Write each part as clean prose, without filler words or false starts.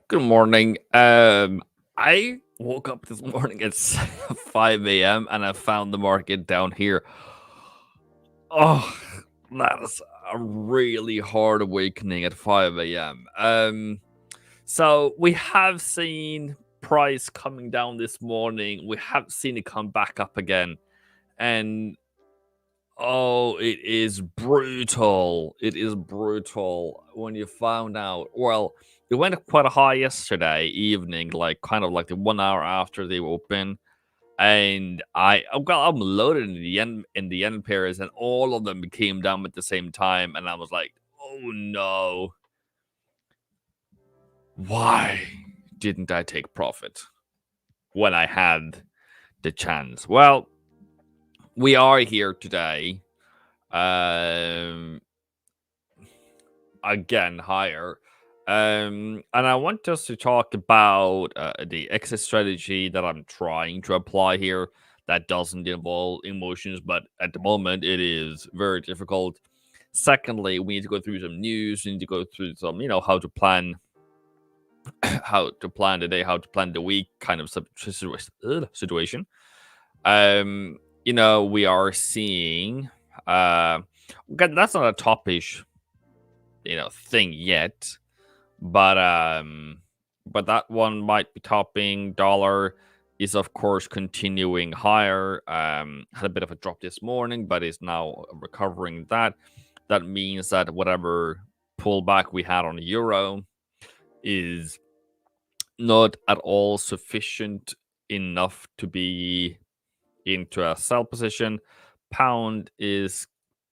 Good morning. I woke up this morning at 5 a.m. and I found the market down here. Oh, that is a really hard awakening at 5 a.m. So we have seen price coming down this morning. We have seen it come back up again, and oh, it is brutal. It is brutal when you found out. Well, it went up quite high yesterday evening, like kind of like the 1 hour after they open. And I'm loaded in the end pairs, and all of them came down at the same time. And I was like, oh no, why didn't I take profit when I had the chance? Well, we are here today. Um Again higher. And I want us to talk about the exit strategy that I'm trying to apply here that doesn't involve emotions, but at the moment it is very difficult. Secondly, we need to go through some news. We need to go through some, how to plan, how to plan the day, how to plan the week, kind of situation. We are seeing. Okay, that's not a topish thing yet, but that one might be topping. Dollar is of course continuing higher. Had a bit of a drop this morning, but is now recovering. That means that whatever pullback we had on the euro is not at all sufficient enough to be into a sell position. Pound is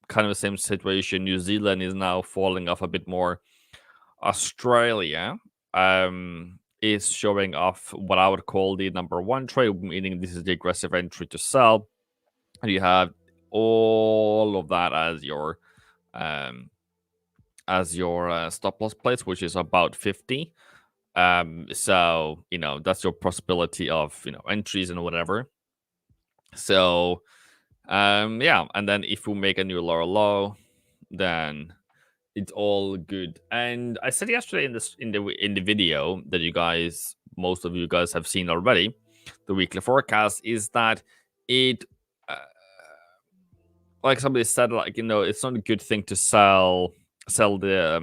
kind of the same situation. New Zealand is now falling off a bit more. Australia is showing off what I would call the number one trade, meaning this is the aggressive entry to sell. And you have all of that um as your stop loss place, which is about 50. So that's your possibility of entries and whatever. So yeah, and then if we make a new lower low, then it's all good. And I said yesterday in the video that most of you guys have seen already, the weekly forecast is that it uh, like somebody said, like it's not a good thing to sell the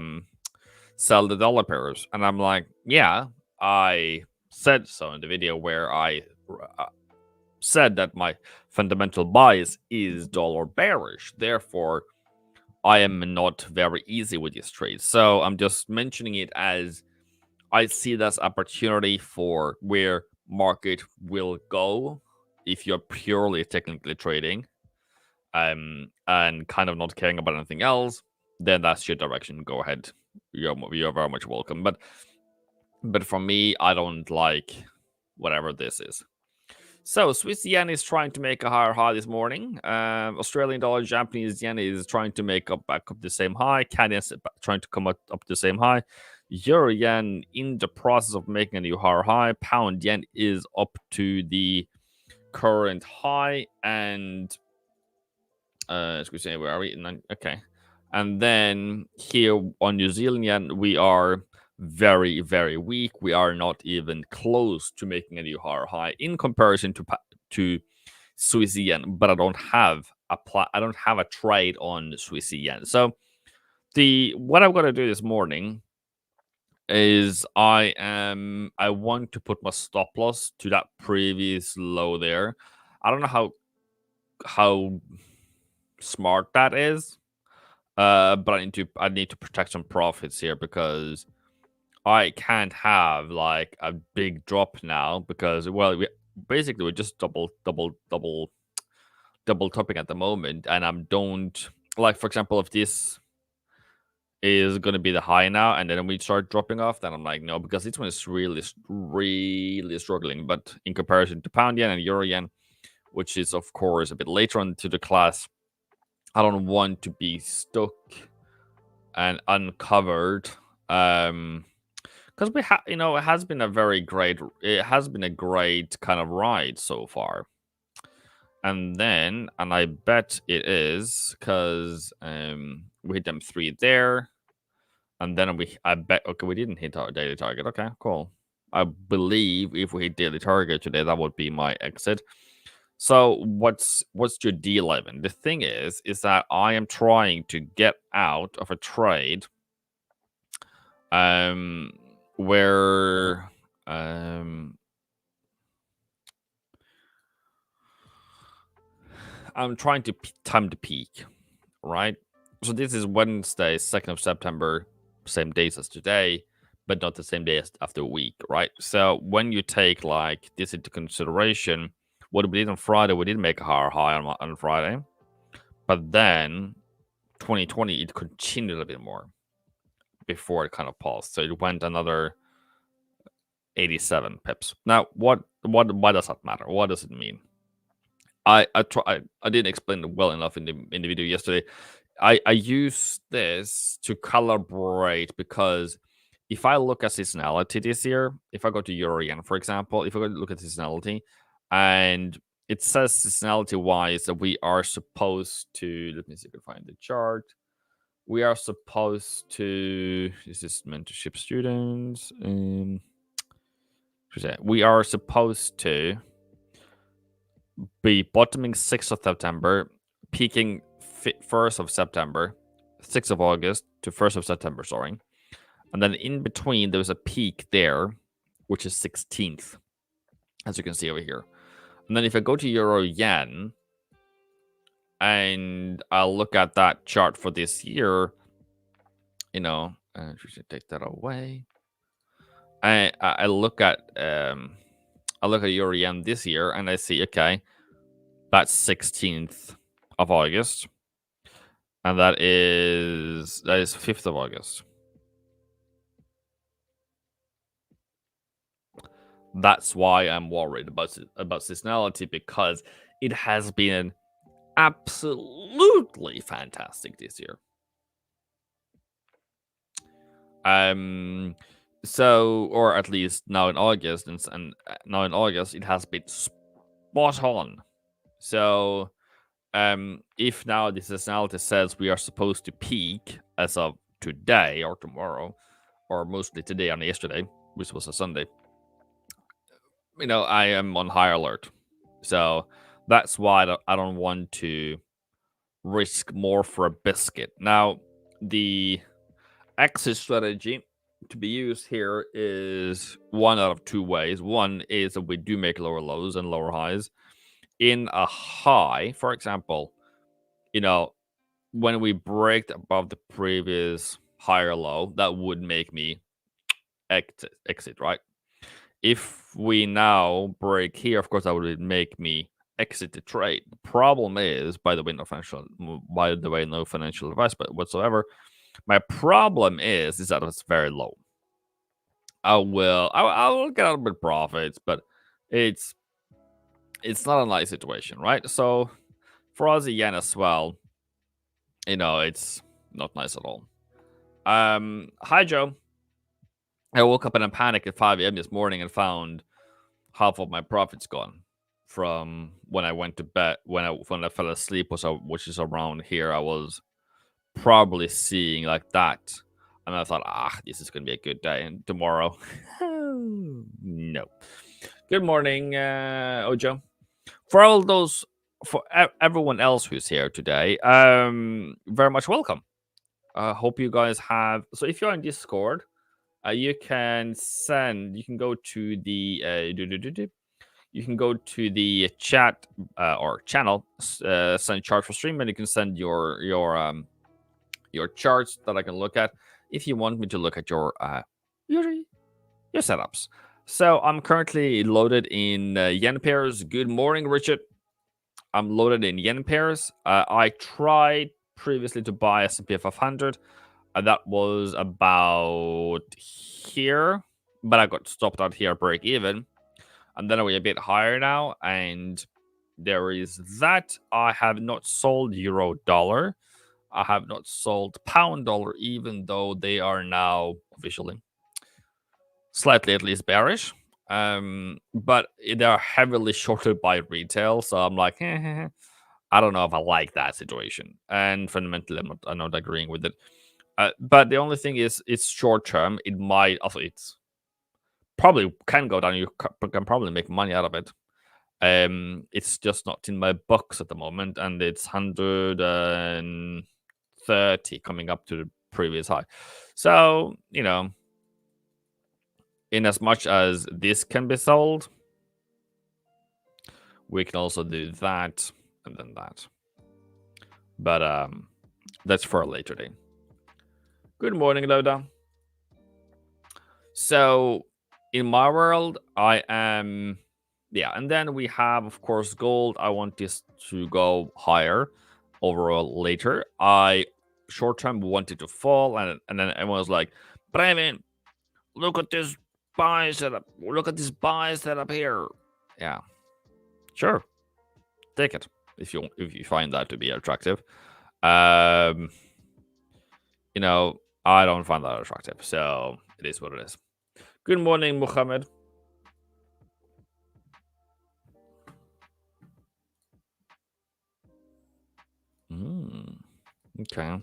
dollar pairs. And I'm like, yeah, I said so in the video where I uh, said that my fundamental bias is dollar bearish. Therefore, I am not very easy with these trades. So I'm just mentioning it as I see this opportunity for where market will go if you're purely technically trading, and kind of not caring about anything else. Then that's your direction. Go ahead. You're very much welcome. But for me, I don't like whatever this is. So Swiss yen is trying to make a higher high this morning. Australian dollar, Japanese yen is trying to make back up the same high. Canadian is trying to come up the same high. Euro yen in the process of making a new higher high. Pound yen is up to the current high. And excuse me, where are we? Okay. And then here on New Zealand yen, we are very, very weak. We are not even close to making a new higher high in comparison to Swiss yen. But I don't have a trade on Swiss yen. So what I'm gonna do this morning is I want to put my stop loss to that previous low there. I don't know how smart that is. But I need to protect some profits here because I can't have like a big drop now because we're just double topping at the moment, and I don't like, for example, if this is going to be the high now and then we start dropping off, then I'm like, no, because this one is really struggling. But in comparison to pound yen and euro yen, which is of course a bit later on to the class, I don't want to be stuck and uncovered. Because it has been a great kind of ride so far. And I bet it is because we hit them 3 there, And then I bet, okay, we didn't hit our daily target. Okay, cool. I believe if we hit daily target today, that would be my exit. So what's your deal, Evan? The thing is that I am trying to get out of a trade where I'm trying to time the peak, right? So this is Wednesday, 2nd of September, same days as today, but not the same day as after a week, right? So when you take like this into consideration, what we did on Friday, we did make a higher high on Friday, but then 2020 it continued a bit more before it kind of paused. So it went another 87 pips. Now, why does that matter? What does it mean? I didn't explain it well enough in the video yesterday. I use this to calibrate because if I look at seasonality this year, if I go to Euro Yen, for example, if I go to look at seasonality, and it says seasonality wise that we are supposed to, let me see if I can find the chart. We are supposed to, this is mentorship students. We are supposed to be bottoming 6th of September, peaking 1st of September, 6th of August to 1st of September, sorry. And then in between, there's a peak there, which is 16th, as you can see over here. And then if I go to Euro Yen and I'll look at that chart for this year, you know, I should take that away. I look at Euro Yen this year and I see, okay, that's 16th of August. And that is 5th of August. That's why I'm worried about seasonality, because it has been absolutely fantastic this year. So, or at least now in August, and now in August it has been spot on. So, if now the seasonality says we are supposed to peak as of today or tomorrow, or mostly today and yesterday, which was a Sunday, you know, I am on high alert. So that's why I don't want to risk more for a biscuit. Now, the exit strategy to be used here is one out of two ways. One is that we do make lower lows and lower highs. In a high, for example, you know, when we break above the previous higher low, that would make me exit, right? If we now break here, of course, that would make me exit the trade. The problem is, by the way, no financial advice, but whatsoever. My problem is that it's very low. I will get out with profits, but it's not a nice situation, right? So for Aussie yen as well, you know, it's not nice at all. Hi Joe. I woke up in a panic at 5 a.m. this morning and found half of my profits gone from when I went to bed. When I fell asleep, which is around here, I was probably seeing like that, and I thought, this is gonna be a good day. And tomorrow, no. Good morning, Ojo. For all those, for everyone else who's here today, very much welcome. Hope you guys have. So if you're on Discord, you can go to the you can go to the chat or channel, send chart for stream, and you can send your charts that I can look at if you want me to look at your setups. So I'm currently loaded in yen pairs. Good morning, Richard. I'm loaded in yen pairs. I tried previously to buy S&P 500. That was about here, but I got stopped out here, break even. And then we're a bit higher now, and there is that. I have not sold euro dollar. I have not sold pound dollar, even though they are now officially slightly at least bearish. But they are heavily shorted by retail, so I'm like, I don't know if I like that situation. And fundamentally, I'm not agreeing with it. But the only thing is, it's short term. It might also, it's probably can go down. You can probably make money out of it. It's just not in my books at the moment, and it's 130 coming up to the previous high. So, in as much as this can be sold, we can also do that and then that. But that's for a later day. Good morning, Loda. So in my world, I am, and then we have, of course, gold. I want this to go higher overall later. I short term wanted to fall, and then everyone was like, Brevin, look at this buy setup. Look at this buy setup here. Yeah, sure, take it if you find that to be attractive. I don't find that attractive, so it is what it is. Good morning, Muhammad. Okay.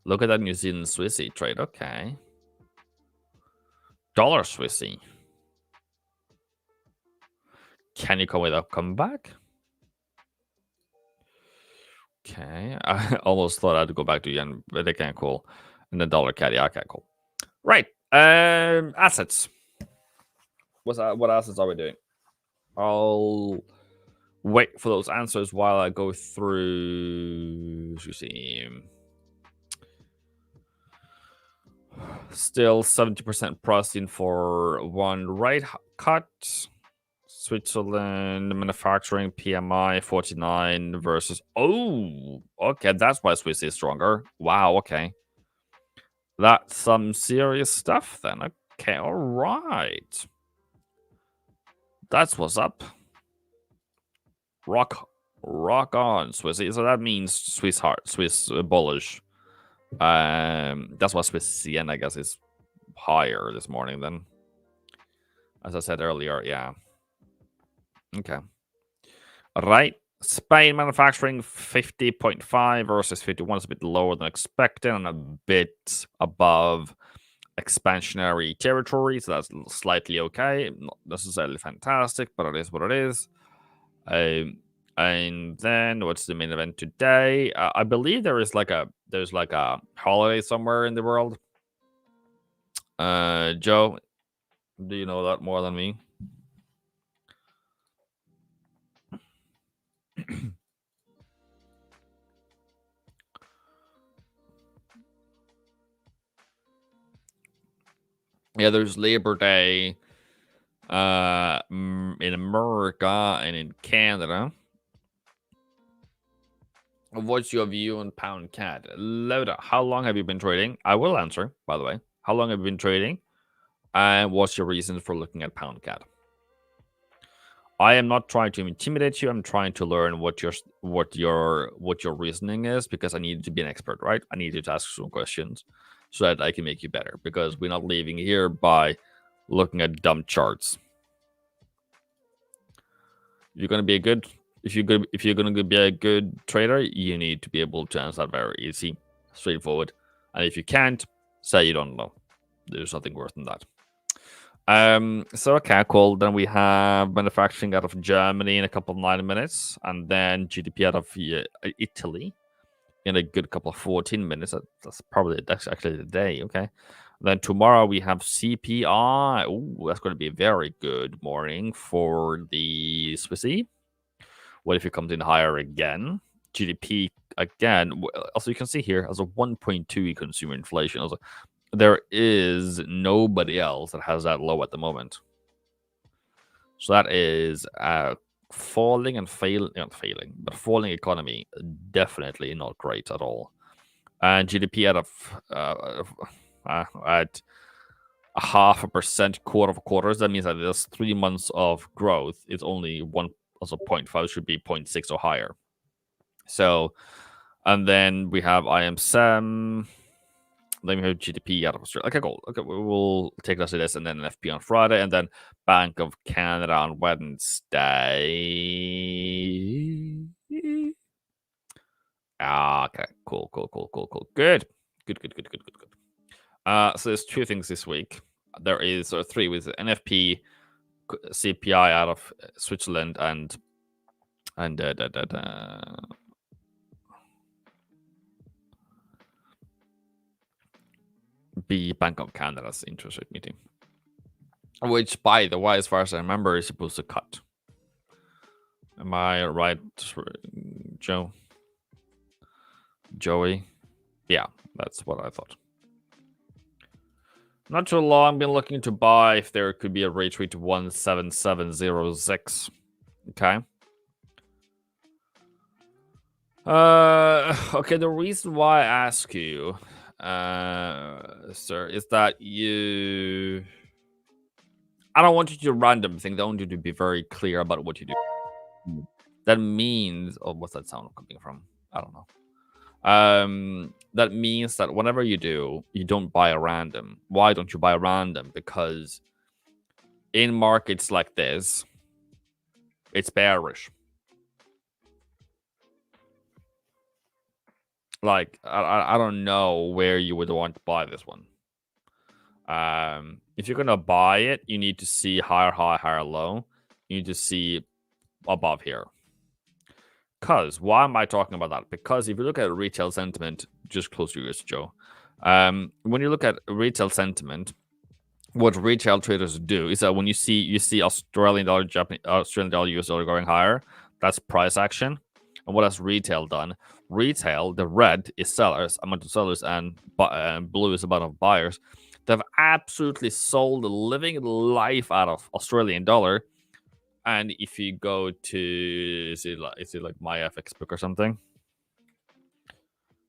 Look at that New Zealand Swissy trade. Okay. Dollar Swissy. Can you come with a comeback? Okay. I almost thought I'd go back to yen, but they can't. Cool. And the dollar caddy. Okay, cool. Right. Assets. What assets are we doing? I'll wait for those answers while I go through. You see. Still 70% pricing for one rate cut. Switzerland manufacturing PMI 49 versus. Oh, okay. That's why Swiss is stronger. Wow. Okay. That's some serious stuff then. Okay. All right. That's what's up. Rock on, Swissy. So that means Swiss bullish. That's why Swiss yen, I guess, is higher this morning then. As I said earlier, yeah. Okay. Right. Spain manufacturing 50.5 versus 51 is a bit lower than expected and a bit above expansionary territory. So that's slightly okay. Not necessarily fantastic, but it is what it is. And then what's the main event today? I believe there's like a holiday somewhere in the world. Joe, do you know that more than me? Yeah, there's Labor Day in America and in Canada. What's your view on pound CAD? Loda, how long have you been trading? I will answer, by the way. How long have you been trading? And what's your reason for looking at pound CAD? I am not trying to intimidate you. I'm trying to learn what your reasoning is, because I need you to be an expert, right? I need you to ask some questions so that I can make you better, because we're not leaving here by looking at dumb charts. You're gonna be if you're gonna be a good trader, you need to be able to answer that very easy, straightforward. And if you can't, say you don't know. There's nothing worse than that. So okay, cool. Then we have manufacturing out of Germany in a couple of 9 minutes, and then GDP out of Italy in a good couple of 14 minutes. That's actually the day. Okay. Then tomorrow we have CPI. Oh, that's going to be a very good morning for the Swissy. What if it comes in higher again? GDP again. Also, you can see here as a 1.2 consumer inflation. Also, there is nobody else that has that low at the moment. So that is falling and not failing, but falling economy. Definitely not great at all. And GDP at at 0.5% quarter. That means that there's 3 months of growth. It's only 0.5, should be 0.6 or higher. So, and then we have IMSM. Then we have GDP out of Australia. Okay, cool. Okay, we'll take us to this, and then an FP on Friday, and then Bank of Canada on Wednesday. Okay, cool. Good. Good. So there's two things this week. There is three with NFP, CPI out of Switzerland, and B Bank of Canada's interest rate meeting, which, by the way, as far as I remember, is supposed to cut. Am I right, Joey? Yeah, that's what I thought. Not too long. Been looking to buy if there could be a retreat to 17706. Okay. Okay. The reason why I ask you, sir, is that I don't want you to do random things. I want you to be very clear about what you do. That means, oh, what's that sound coming from? I don't know. That means that whenever you do, you don't buy a random. Why don't you buy a random? Because in markets like this, it's bearish. Like, I don't know where you would want to buy this one. If you're gonna buy it, you need to see higher high, higher low. You need to see above here. Because why am I talking about that? Because if you look at retail sentiment, just close your ears, Joe. When you look at retail sentiment, what retail traders do is that when you see Australian dollar, Australian dollar, US dollar going higher, that's price action. And what has retail done? Retail, the red is sellers, amount of sellers, and blue is amount of buyers. They've absolutely sold the living life out of Australian dollar. And if you go to, is it like my FX book or something?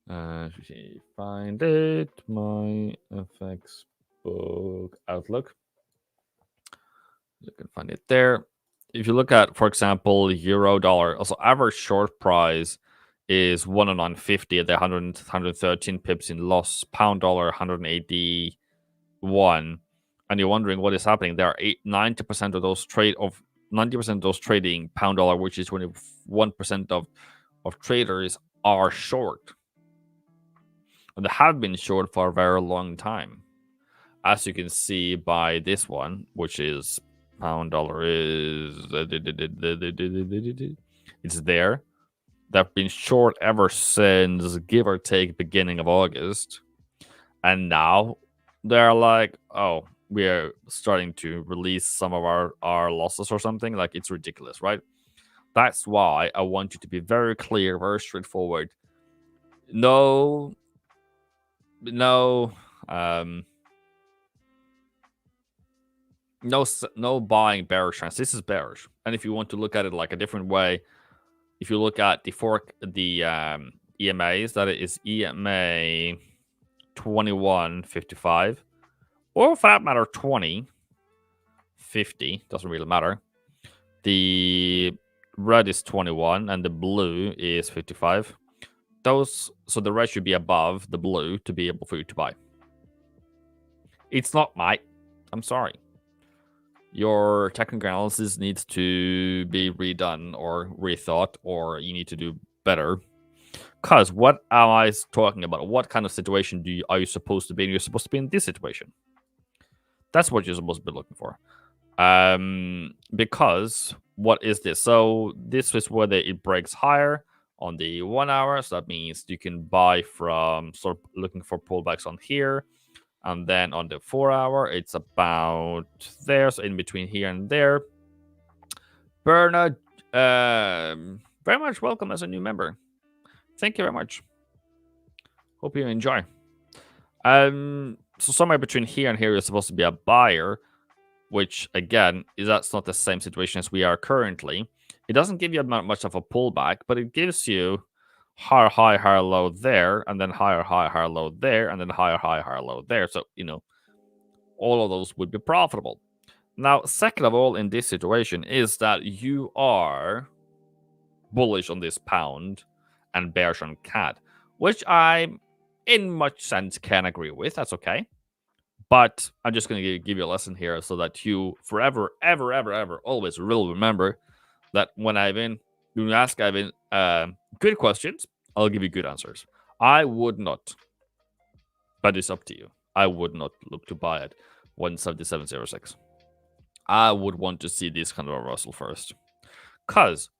Find it, my FX book Outlook. You can find it there. If you look at, for example, euro dollar, also average short price is 109.50 at the 113 pips in loss. Pound dollar 181, and you're wondering what is happening. There are 90% of those 90% of those trading pound dollar, which is 21% of traders, are short. And they have been short for a very long time, as you can see by this one, which is pound dollar is it's there. They've been short ever since, give or take, beginning of August, and now they're like, oh, we're starting to release some of our losses or something. Like, it's ridiculous, right? That's why I want you to be very clear, very straightforward. No buying bearish trends. This is bearish. And if you want to look at it like a different way, if you look at the EMAs, that is EMA 21.55, or for that matter 20.50, doesn't really matter. The red is 21 and the blue is 55. So the red should be above the blue to be able for you to buy. It's not, mate. I'm sorry. Your technical analysis needs to be redone or rethought, or you need to do better. Because what am I talking about? What kind of situation are you supposed to be in? You're supposed to be in this situation. That's what you're supposed to be looking for. Because what is this? So this is where it breaks higher on the 1 hour. So that means you can buy from sort of looking for pullbacks on here. And then on the 4 hour, it's about there. So in between here and there. Bernard, very much welcome as a new member. Thank you very much. Hope you enjoy. So somewhere between here and here is supposed to be a buyer, which again that's not the same situation as we are currently. It doesn't give you much of a pullback, but it gives you higher high, higher low there, and then higher high, higher low there, and then higher high, higher low there. So all of those would be profitable. Now, second of all, in this situation is that you are bullish on this pound and bearish on CAD, which I, in much sense, can agree with. That's okay. But I'm just going to give you a lesson here so that you forever, ever, ever, ever, always will remember that when you ask Ivan good questions, I'll give you good answers. I would not but it's up to you. I would not look to buy it 177.06. I would want to see this kind of a reversal first. Because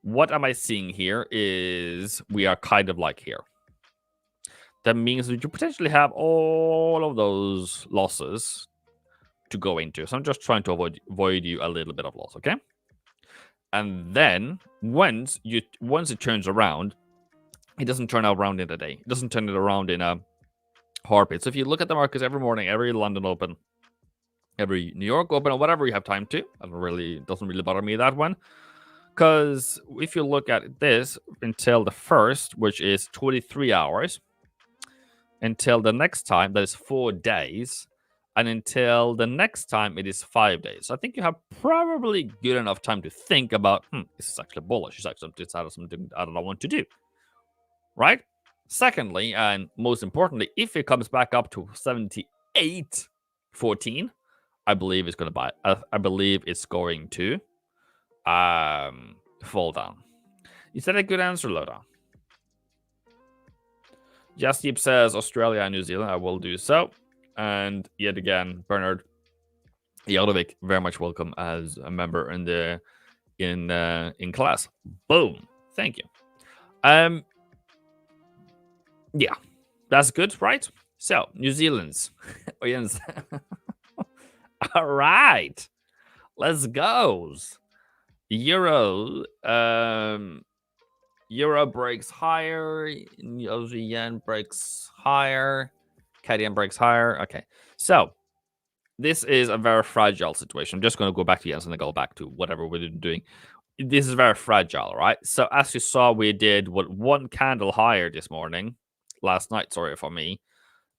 what am I seeing here is we are kind of like here. That means that you potentially have all of those losses to go into. So I'm just trying to avoid you a little bit of loss, okay? And then once it turns around, it doesn't turn around in a day. It doesn't turn it around in a heartbeat. So if you look at the markets every morning, every London open, every New York open, or whatever you have time to, it doesn't really bother me, that one. Because if you look at this until the first, which is 23 hours, until the next time, that is 4 days, and until the next time, it is 5 days. So I think you have probably good enough time to think about, this is actually bullish. It's actually something I don't want to do, right? Secondly, and most importantly, if it comes back up to 78.14, I believe it's going to buy. I believe it's going to fall down. Is that a good answer, Loda? Jasdeep says Australia and New Zealand. I will do so. And yet again, Bernard Jodovic, very much welcome as a member in class. Boom. Thank you. Yeah, that's good, right? So New Zealand's. All right, let's go. Euro. Euro breaks higher. Aussie yen breaks higher. Canadian breaks higher. Okay, so this is a very fragile situation. I'm just going to go back to Jens and then go back to whatever we're doing. This is very fragile, right? So as you saw, we did one candle higher this morning, last night. Sorry for me.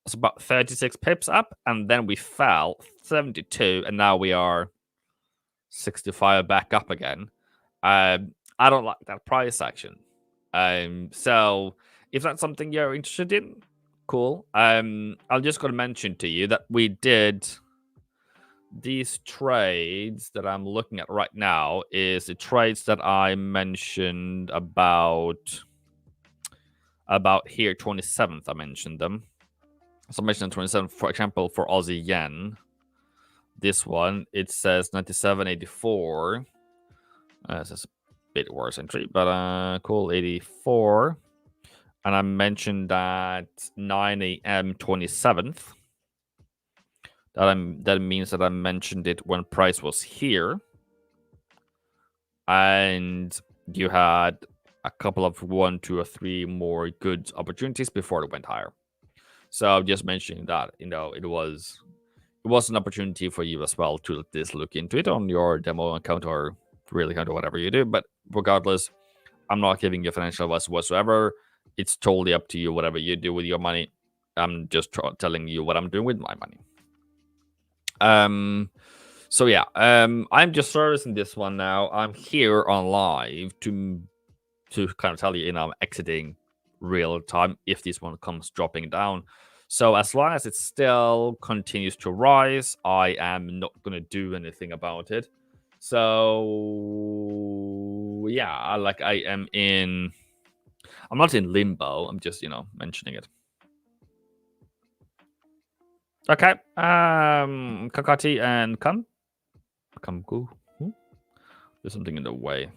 It's about 36 pips up, and then we fell 72, and now we are 65 back up again. I don't like that price action. So if that's something you're interested in, cool. I'm just going to mention to you that we did these trades that I'm looking at right now is the trades that I mentioned about here 27th. I mentioned them. So I mentioned 27th, for example, for Aussie yen. This one, it says 97.84. This is a bit worse entry, but cool, 84. And I mentioned that 9 a.m. 27th. That means that I mentioned it when price was here. And you had a couple of 1, 2, or 3 more good opportunities before it went higher. So I'm just mentioning that, it was an opportunity for you as well to at least look into it on your demo account or real account or whatever you do. But regardless, I'm not giving you financial advice whatsoever. It's totally up to you, whatever you do with your money. I'm just telling you what I'm doing with my money. So yeah, I'm just servicing this one now. I'm here on live to kind of tell you, I'm exiting real time if this one comes dropping down. So as long as it still continues to rise, I am not going to do anything about it. So yeah, I'm not in limbo. I'm just, mentioning it. Okay. Kakati and Come go. There's something in the way.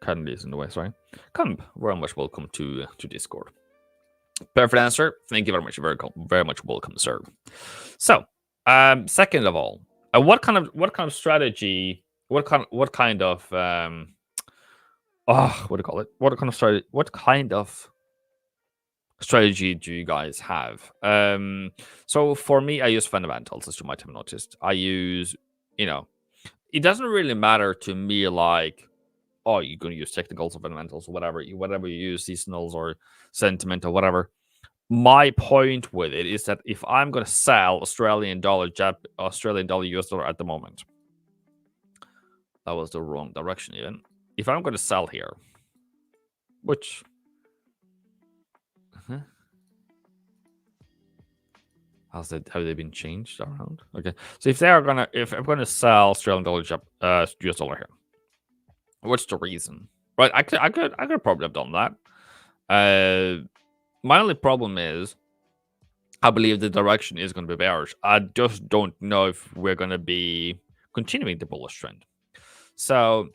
Candy is in the way, sorry. Come, very much welcome to Discord. Perfect answer. Thank you very much. Very much welcome, sir. So, second of all, what kind of strategy? What kind of what do you call it? What kind of strategy? What kind of strategy do you guys have? So for me, I use fundamentals, as you might have noticed. I use, it doesn't really matter to me, like, oh, you're going to use technicals or fundamentals or whatever you use, seasonals or sentiment or whatever. My point with it is that if I'm going to sell Australian dollar, US dollar at the moment, that was the wrong direction even. If I'm going to sell here, which have they been changed around? Okay, so if I'm gonna sell Australian dollar, US dollar here, what's the reason? Right, I could probably have done that. My only problem is I believe the direction is going to be bearish. I just don't know if we're going to be continuing the bullish trend. So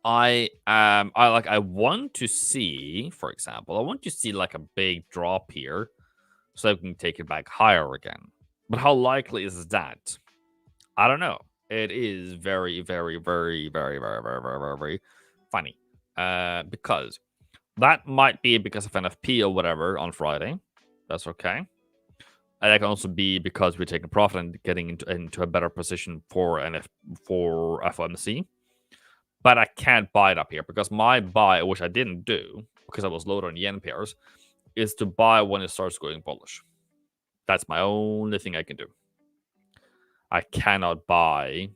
I want to see, for example, I want to see like a big drop here so I can take it back higher again. But how likely is that? I don't know. It is very, very, very, very, very, very, very, very, very funny. Because that might be because of NFP or whatever on Friday. That's okay. And that can also be because we're taking profit and getting into a better position for FOMC. But I can't buy it up here because my buy, which I didn't do because I was loaded on yen pairs, is to buy when it starts going bullish. That's my only thing I can do. I cannot buy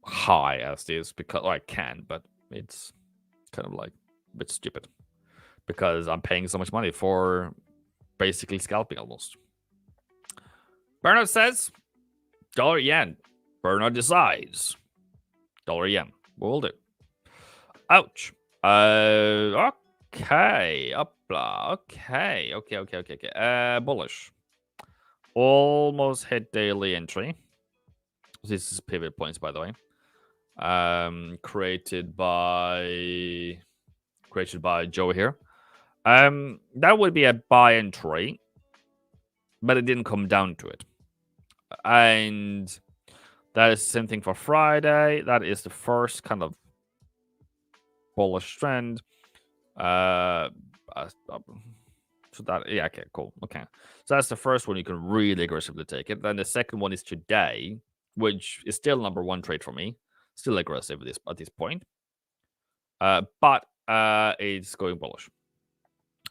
high as this because I can, but it's kind of like a bit stupid because I'm paying so much money for basically scalping almost. Bernard says dollar yen. Bernard decides dollar yen. Will do. Ouch. Okay. Upla. Okay. Bullish. Almost hit daily entry. This is pivot points, by the way. Created by Joe here. That would be a buy entry, but it didn't come down to it. And that is the same thing for Friday. That is the first kind of bullish trend. So that, yeah, okay, cool. Okay. So that's the first one you can really aggressively take it. Then the second one is today, which is still number one trade for me. Still aggressive at this point. But it's going bullish.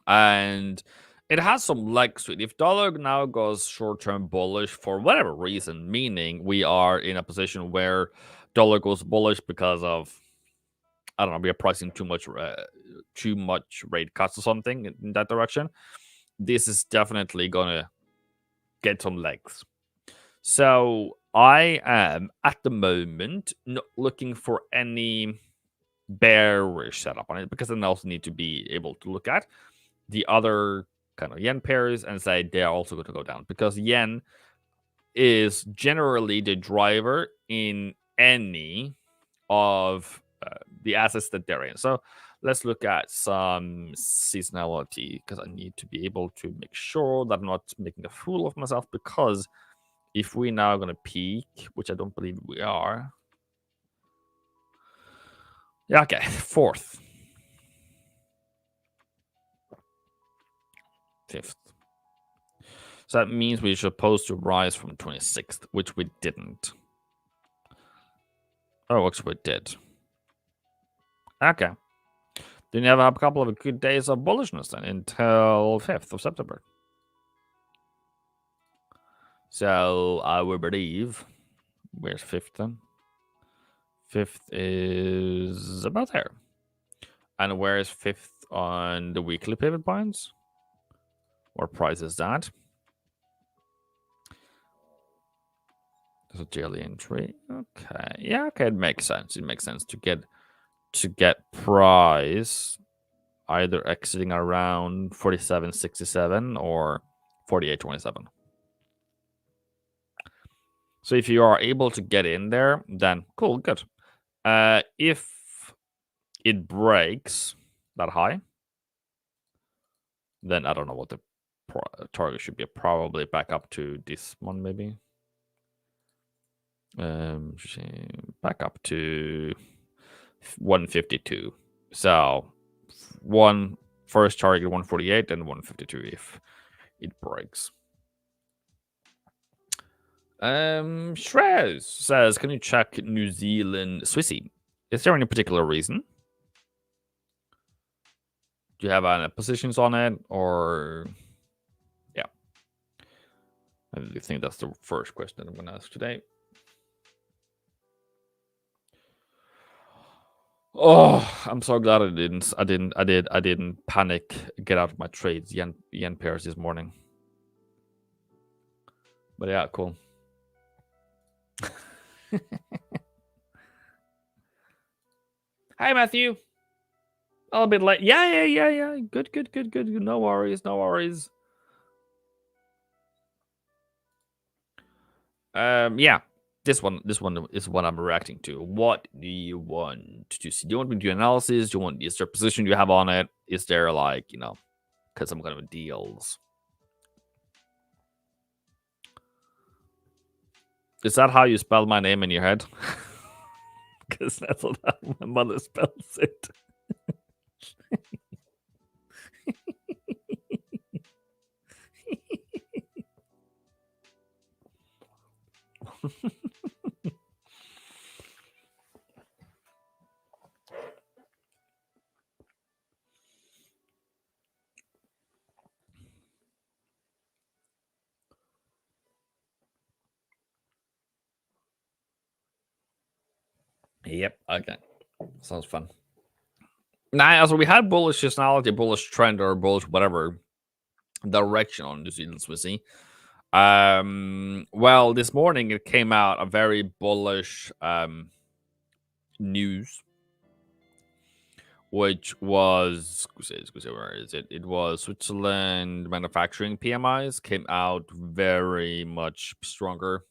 And it has some legs to it. If dollar now goes short-term bullish for whatever reason, meaning we are in a position where dollar goes bullish because of, I don't know, we are pricing too much rate cuts or something in that direction, this is definitely gonna get some legs. So I am at the moment not looking for any bearish setup on it because then I also need to be able to look at the other kind of yen pairs and say they are also going to go down because yen is generally the driver in any of the assets that they're in. So let's look at some seasonality because I need to be able to make sure that I'm not making a fool of myself, because if we're now going to peak, which I don't believe we are. Yeah, okay, 4th. 5th. So that means we're supposed to rise from 26th, which we didn't. Oh, actually we did. Okay. Then you have a couple of good days of bullishness then until 5th of September. So I would believe, where's 5th then? 5th is about there. And where is 5th on the weekly pivot points? What price is that? There's a daily entry. Okay. Yeah, okay, it makes sense. It makes sense to get price either exiting around 47.67 or 48.27. So if you are able to get in there, then cool, good. If it breaks that high, then I don't know what the target should be. Probably back up to this one, maybe. Back up to 152. So first target 148 and 152 if it breaks. Shrez says, can you check New Zealand Swissy? Is there any particular reason? Do you have any positions on it, or yeah? I think that's the first question I'm going to ask today. Oh, I'm so glad I didn't panic, get out of my trades, yen pairs this morning. But yeah, cool. Hi, Matthew. A little bit late. Yeah. Good. No worries. Yeah. This one is what I'm reacting to. What do you want to see? Do you want me to do analysis? Do you want is there a position you have on it? Is there like, because some kind of deals? Is that how you spell my name in your head? Because that's what my mother spells it. Yep. Okay. Sounds fun. Now, also we had bullish seasonality, bullish trend, or bullish whatever direction on New Zealand Swissy. Well, this morning it came out a very bullish news, which was where is it? It was Switzerland manufacturing PMIs came out very much stronger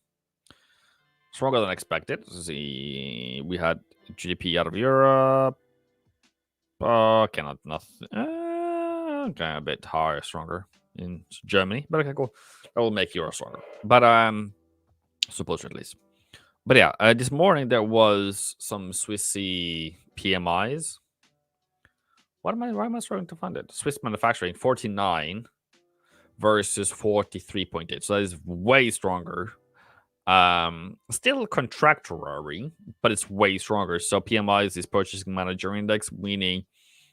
than expected. See, we had GDP out of Europe. Cannot nothing. Okay, a bit higher, stronger in Germany, but okay, cool. That will make Euro stronger. But supposedly at least. But yeah, this morning there was some Swissy PMIs. Why am I struggling to find it? Swiss manufacturing 49 versus 43.8. So that is way stronger. Still contractory, but it's way stronger. So PMI is this purchasing manager index, meaning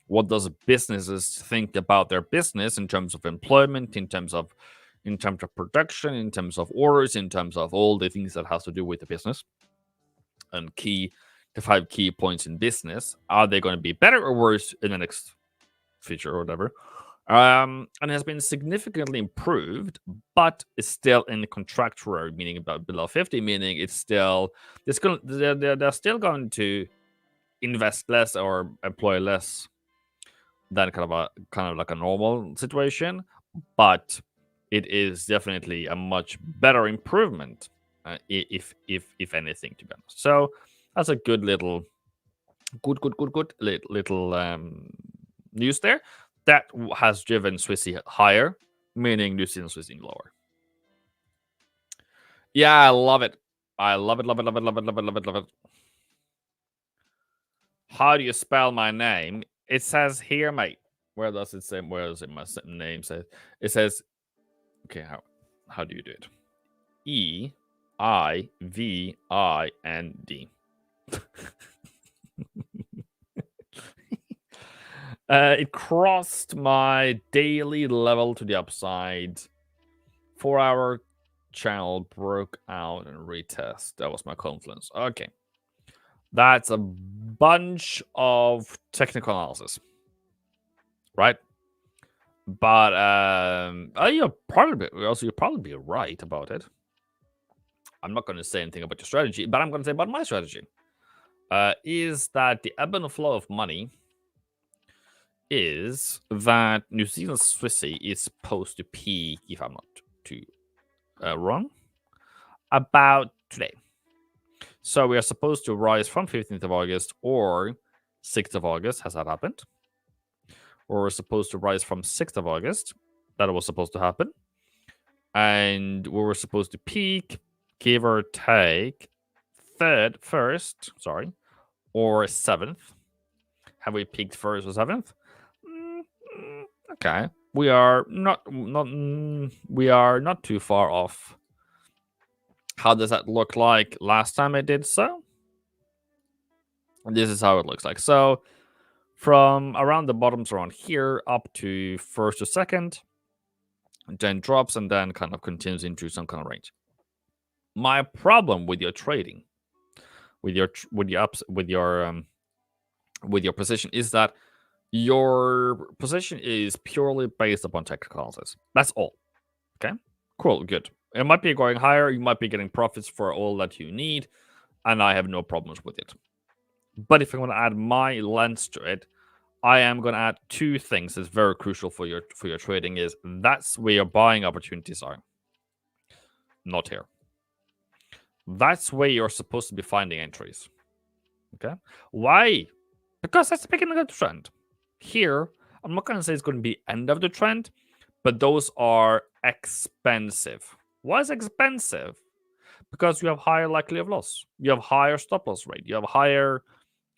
what does businesses think about their business in terms of employment, in terms of production, in terms of orders, in terms of all the things that has to do with the business. And the 5 key points in business, are they going to be better or worse in the next future or whatever? And has been significantly improved, but is still in the contractual, meaning about below 50, meaning they're still going to invest less or employ less than kind of like a normal situation, but it is definitely a much better improvement, if anything, to be honest. So that's a good little news there. That has driven Swissy higher, meaning New Zealand Swissy lower. Yeah, I love it. I love it, love it, love it, love it, love it, love it, love it. How do you spell my name? It says here, mate. Where does it say? Where does it my name say? It says, okay, how do you do it? EIVIND. It crossed my daily level to the upside. 4-hour channel broke out and retest. That was my confluence. Okay. That's a bunch of technical analysis. Right? But you'll probably be right about it. I'm not going to say anything about your strategy, but I'm going to say about my strategy. Is that the ebb and flow of money is that New Zealand Swissy is supposed to peak, if I'm not too wrong, about today. So we are supposed to rise from 15th of August or 6th of August. Has that happened? Or we're supposed to rise from 6th of August. That was supposed to happen. And we were supposed to peak, give or take, 1st, or 7th. Have we peaked 1st or 7th? Okay. We are not too far off. How does that look like last time I did so? This is how it looks like. So from around the bottoms around here up to 1st or 2nd, then drops and then kind of continues into some kind of range. My problem with your trading, with your position, is that your position is purely based upon technical analysis. That's all. Okay, cool, good. It might be going higher. You might be getting profits for all that you need, and I have no problems with it. But if I'm going to add my lens to it, I am going to add 2 things that's very crucial for your trading. Is that's where your buying opportunities are, not here. That's where you're supposed to be finding entries. Okay. Why? Because that's the beginning of the trend. Here, I'm not going to say it's going to be end of the trend, but those are expensive. Why is it expensive? Because you have higher likelihood of loss. You have higher stop loss rate. You have higher.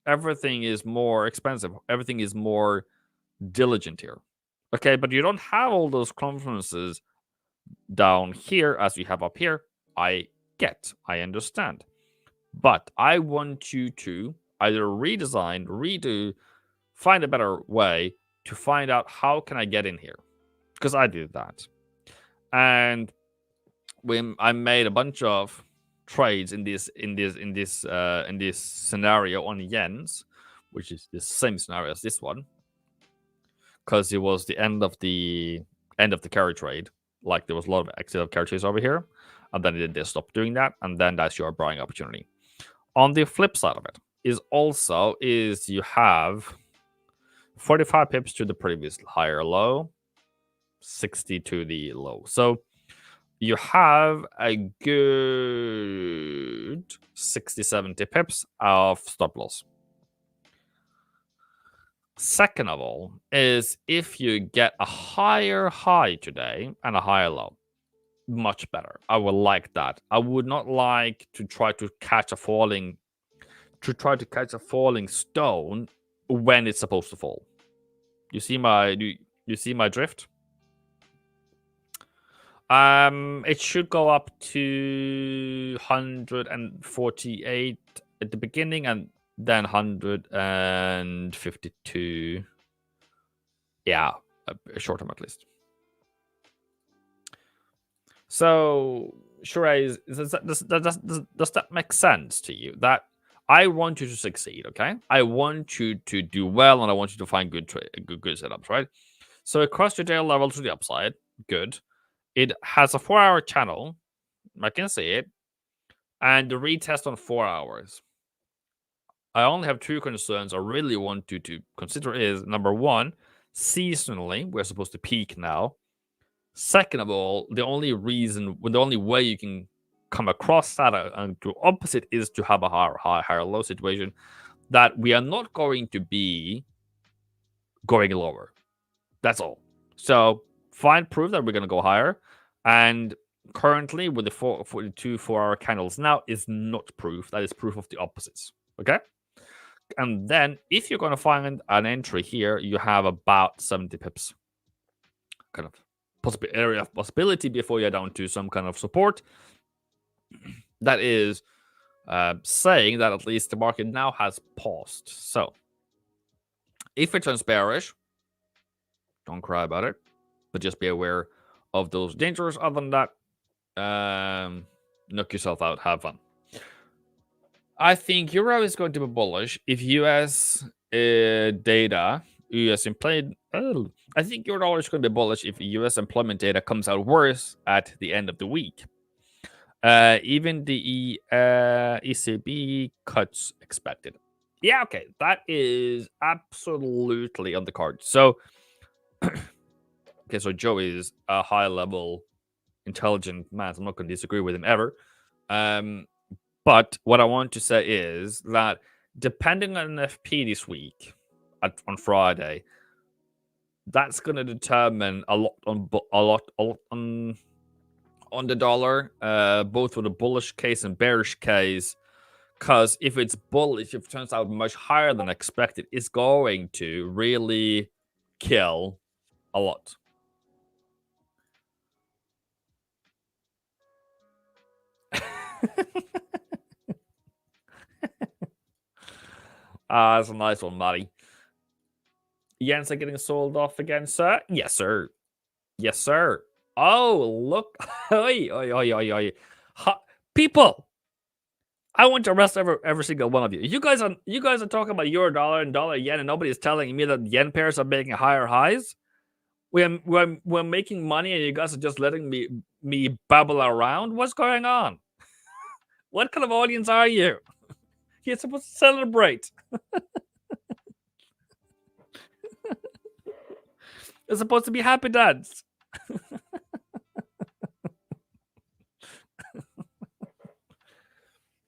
Everything is more expensive. Everything is more diligent here. Okay, but you don't have all those conferences down here as you have up here. I understand. But I want you to either redesign, redo, find a better way to find out how can I get in here. Because I did that. And when I made a bunch of trades in this scenario on yens, which is the same scenario as this one, because it was the end of the carry trade. Like there was a lot of exit of carry trades over here, and then they stopped doing that, and then that's your buying opportunity. On the flip side of it is you have 45 pips to the previous higher low, 60 to the low. So you have a good 60, 70 pips of stop loss. Second of all, is if you get a higher high today and a higher low, much better. I would like that. I would not like to try to catch a falling stone when it's supposed to fall. You see my drift? It should go up to 148 at the beginning and then 152. Yeah, a short term at least. So, Sheree, does that make sense to you? That I want you to succeed, okay? I want you to do well, and I want you to find good setups, right? So across your daily level to the upside, good. It has a 4-hour channel. I can see it. And the retest on 4 hours. I only have 2 concerns I really want you to consider is, number one, seasonally, we're supposed to peak now. Second of all, the only way you can come across that and to opposite is to have a higher low situation that we are not going to be going lower. That's all. So find proof that we're going to go higher. And currently, with the 2 4-hour candles now, is not proof. That is proof of the opposites. Okay. And then if you're going to find an entry here, you have about 70 pips kind of area of possibility before you're down to some kind of support. That is saying that at least the market now has paused. So if it turns bearish, don't cry about it, but just be aware of those dangers. Other than that, knock yourself out, have fun. I think Euro is going to be bullish if US data, US employment. I think your dollar is going to be bullish if US employment data comes out worse at the end of the week. Even the ECB cuts expected. Yeah, okay, that is absolutely on the card. So, okay, so Joe is a high-level, intelligent man. I'm not going to disagree with him ever. But what I want to say is that depending on FP this week, on Friday, that's going to determine a lot on the dollar, both for the bullish case and bearish case. Because if it's bullish, if it turns out much higher than expected, it's going to really kill a lot. That's a nice one, Matty. Yens are getting sold off again, sir? Yes, sir. Yes, sir. Oh, look. Oi, oi, oi, oi, oi. People, I want to arrest every single one of you. You guys are talking about euro dollar and dollar yen, and nobody's telling me that yen pairs are making higher highs. We're making money, and you guys are just letting me babble around. What's going on? What kind of audience are you? You're supposed to celebrate. It's supposed to be happy dads.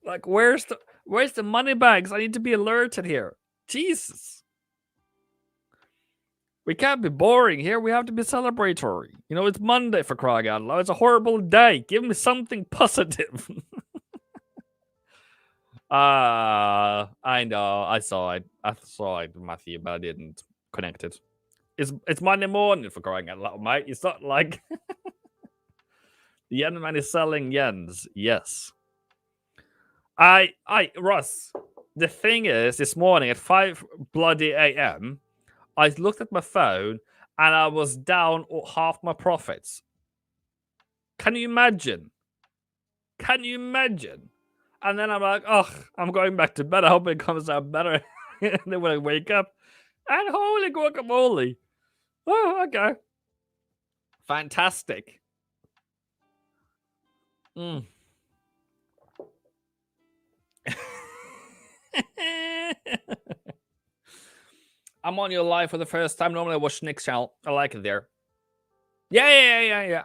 Like, where's the money bags? I need to be alerted here. Jesus. We can't be boring here. We have to be celebratory. You know, it's Monday for crying out loud. It's a horrible day. Give me something positive. I know. I saw it. I saw it, Matthew, but I didn't connect it. It's Monday morning for crying out loud, mate. It's not like the yen man is selling yens. Yes. Russ. The thing is, this morning at 5 bloody a.m., I looked at my phone and I was down half my profits. Can you imagine? Can you imagine? And then I'm like, oh, I'm going back to bed. I hope it comes out better. And then when I wake up, and holy guacamole. Oh, okay. Fantastic. Mm. I'm on your live for the first time. Normally I watch Nick's channel. I like it there. Yeah.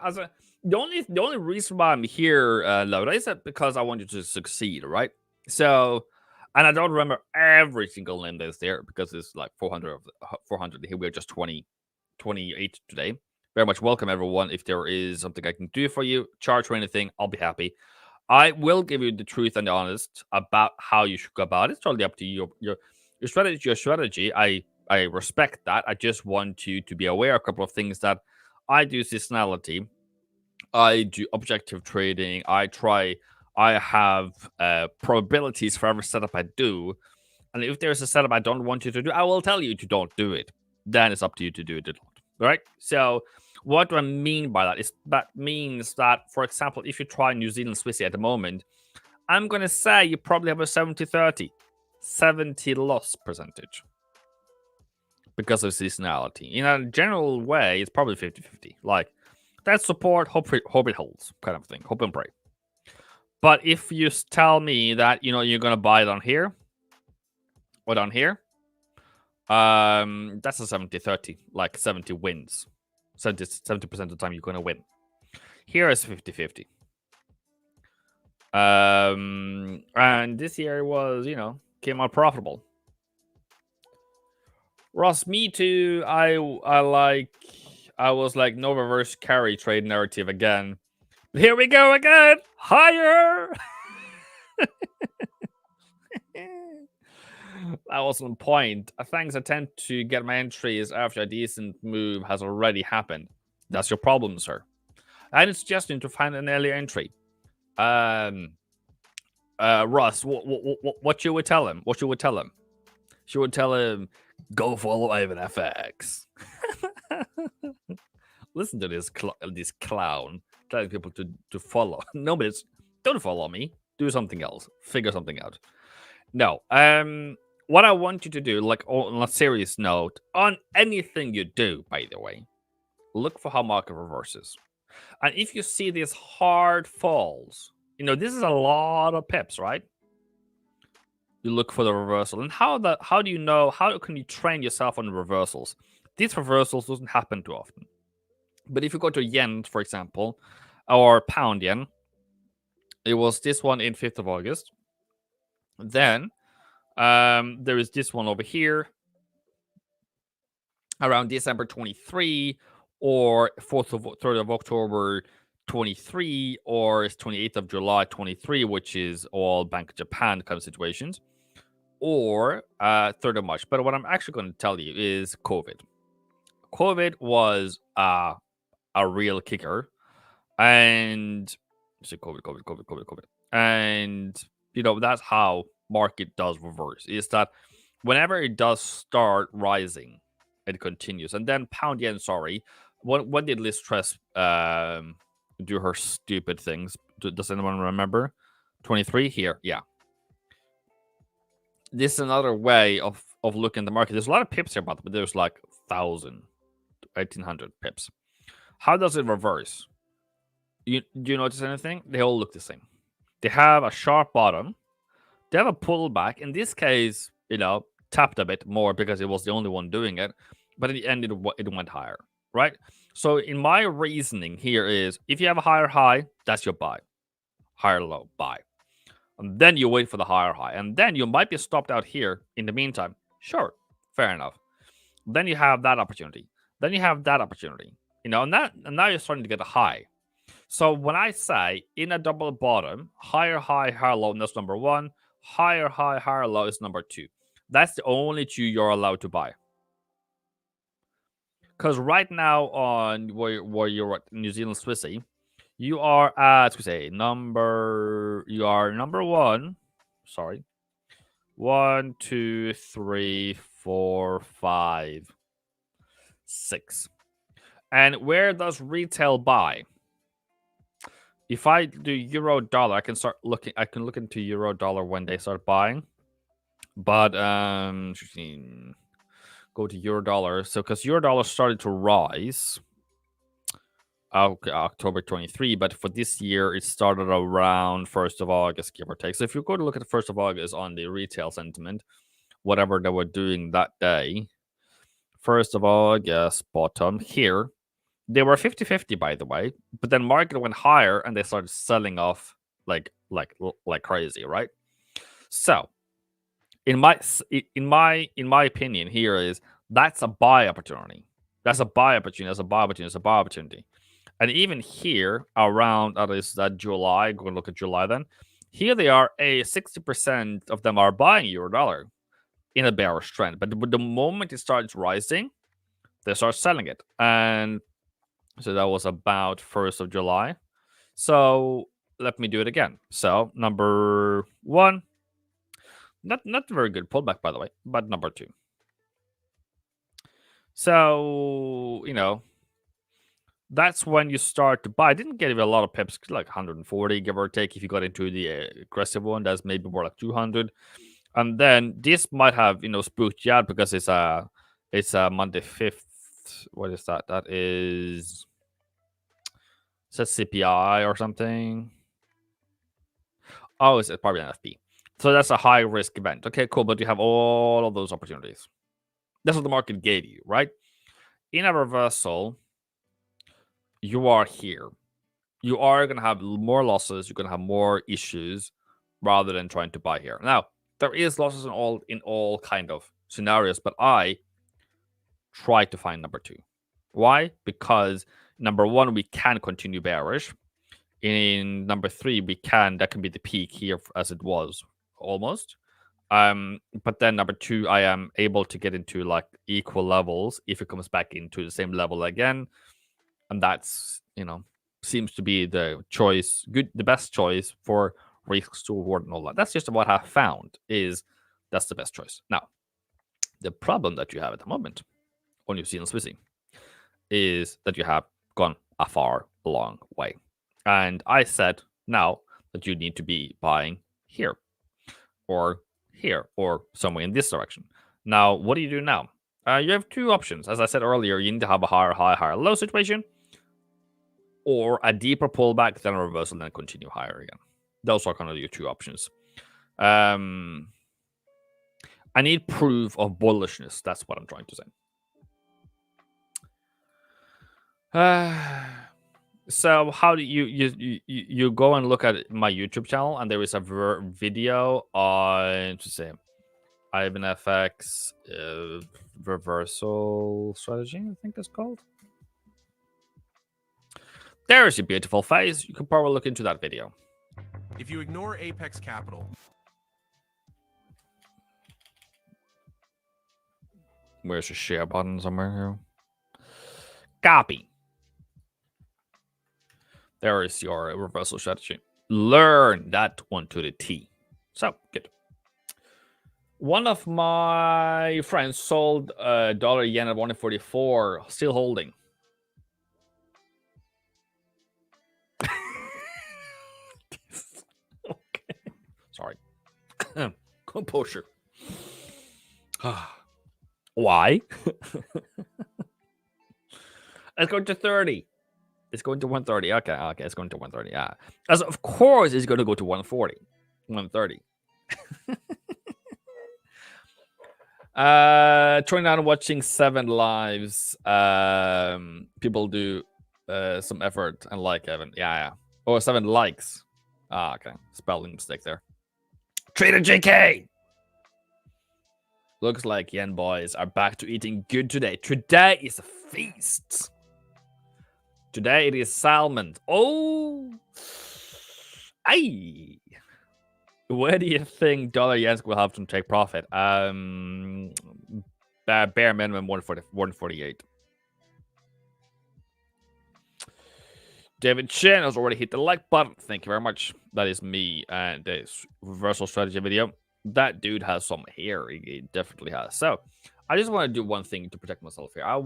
The only reason why I'm here, Loda, is that because I want you to succeed, right? So, and I don't remember every single name that's there because it's like 400 of 400. Here we're just 28 today. Very much welcome, everyone. If there is something I can do for you, charge for anything, I'll be happy. I will give you the truth and the honest about how you should go about it. It's totally up to you. Your strategy, your strategy. I respect that. I just want you to be aware of a couple of things that I do seasonality. I do objective trading. I have probabilities for every setup I do. And if there's a setup I don't want you to do, I will tell you to don't do it. Then it's up to you to do it or not. Right? So what do I mean by that? That means that, for example, if you try New Zealand Swissy at the moment, I'm going to say you probably have a 70-30, 70 loss percentage because of seasonality. In a general way, it's probably 50-50. Like, that's support, hope it holds kind of thing. Hope and pray. But if you tell me that, you know, you're going to buy it on here or down here, that's a 70-30, like 70 wins. 70% of the time you're going to win. Here is 50-50. And this year was, you know, came out profitable. Ross, me too. I was like, no reverse carry trade narrative again. Here we go again. Higher. That was on point. Thanks. I tend to get my entries after a decent move has already happened. That's your problem, sir. I suggest you to find an earlier entry. Russ, what you would tell him? What you would tell him? She would tell him, go follow Ivan FX. Listen to this clown telling people to follow. Nobody's, don't follow me. Do something else. Figure something out. No. What I want you to do, like on a serious note, on anything you do, by the way, look for how market reverses. And if you see these hard falls, you know, this is a lot of pips, right? You look for the reversal. And how do you know, how can you train yourself on the reversals? These reversals doesn't happen too often. But if you go to yen, for example, or pound yen, it was this one in 5th of August. Then there is this one over here around December 23, or 3rd of October 23, or 28th of July 23, which is all Bank of Japan kind of situations, or 3rd of March. But what I'm actually going to tell you is COVID. COVID was a real kicker. And COVID. And, you know, that's how market does reverse, is that whenever it does start rising, it continues. And then pound yen, sorry. When did Liz Truss do her stupid things? Does anyone remember? 23 here, yeah. This is another way of looking at the market. There's a lot of pips here, but there's like 1,000, 1,800 pips. How does it reverse? Do you notice anything? They all look the same. They have a sharp bottom. They have a pullback. In this case, you know, tapped a bit more because it was the only one doing it. But in the end, it went higher, right? So in my reasoning here is, if you have a higher high, that's your buy. Higher low, buy. And then you wait for the higher high. And then you might be stopped out here in the meantime. Sure, fair enough. Then you have that opportunity. Then you have that opportunity. And now you're starting to get a high. So when I say in a double bottom, higher high, higher low, that's number one. Higher high, higher low is number two. That's the only two you're allowed to buy. Because right now on where you're at New Zealand Swissy, you are at number one. Sorry. 1, 2, 3, 4, 5, 6. And where does retail buy? If I do euro dollar, I can look into euro dollar when they start buying. But go to euro dollar. So because euro dollar started to rise October 23, but for this year it started around 1st of August, give or take. So if you go to look at the 1st of August on the retail sentiment, whatever they were doing that day, 1st of August bottom here, they were 50-50, by the way, but then market went higher and they started selling off like crazy, right? So in my opinion, here is that's a buy opportunity. That's a buy opportunity. That's a buy opportunity. That's a buy opportunity. And even here around that July, go and look at July then. Here they are, 60% of them are buying euro dollar in a bearish trend. But the moment it starts rising, they start selling it. And so that was about 1st of July. So let me do it again. So number one, not very good pullback, by the way, but number two. So, that's when you start to buy. I didn't get a lot of pips, like 140, give or take. If you got into the aggressive one, that's maybe more like 200. And then this might have, spooked you out because it's a Monday 5th. What is that? That is, says CPI or something. Oh, it's probably an FP. So that's a high risk event. Okay, cool. But you have all of those opportunities. That's what the market gave you, right? In a reversal, you are here. You are going to have more losses. You're going to have more issues rather than trying to buy here. Now, there is losses in all kind of scenarios, but I try to find number two. Why? Because number one, we can continue bearish. In number three, that can be the peak here as it was almost. But then number two, I am able to get into like equal levels if it comes back into the same level again. And that's, seems to be the choice, the best choice for risks to reward and all that. That's just what I found is that's the best choice. Now, the problem that you have at the moment on New Zealand Swissy is that you have gone a far long way. And I said now that you need to be buying here or here or somewhere in this direction. Now, what do you do now? You have two options. As I said earlier, you need to have a higher high, higher low situation or a deeper pullback, then a reversal, then continue higher again. Those are kind of your two options. I need proof of bullishness. That's what I'm trying to say. So how do you go and look at my YouTube channel, and there is a video on Ivan FX reversal strategy, I think it's called. There's your beautiful face. You can probably look into that video. If you ignore Apex Capital. Where's the share button somewhere here? Copy. There is your reversal strategy. Learn that one to the T. So, good. One of my friends sold dollar yen at 144, still holding. Okay. Sorry. Composure. Why? Let's go to 30. It's going to 130. Okay, it's going to 130. Yeah. As of course, it's going to go to 140, 130. 29 watching 7 lives. People do some effort and like Evan. Yeah. Or 7 likes. Okay. Spelling mistake there. Trader JK! Looks like yen boys are back to eating good today. Today is a feast. Today it is salmon. Oh! Aye! Where do you think dollar yen will have to take profit? Bare minimum 148. David Chen has already hit the like button. Thank you very much. That is me and this reversal strategy video. That dude has some hair. He definitely has. So I just want to do one thing to protect myself here. I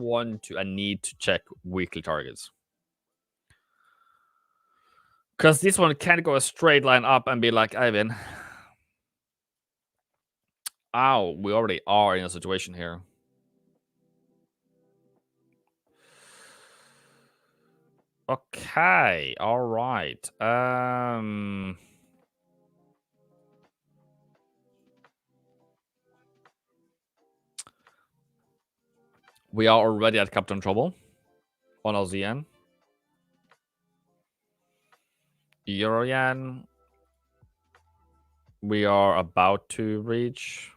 need to check weekly targets. Because this one can't go a straight line up and be like, Ivan. Ow, we already are in a situation here. Okay, all right. We are already at Captain Trouble on Aussie yen. Euro yen. We are about to reach.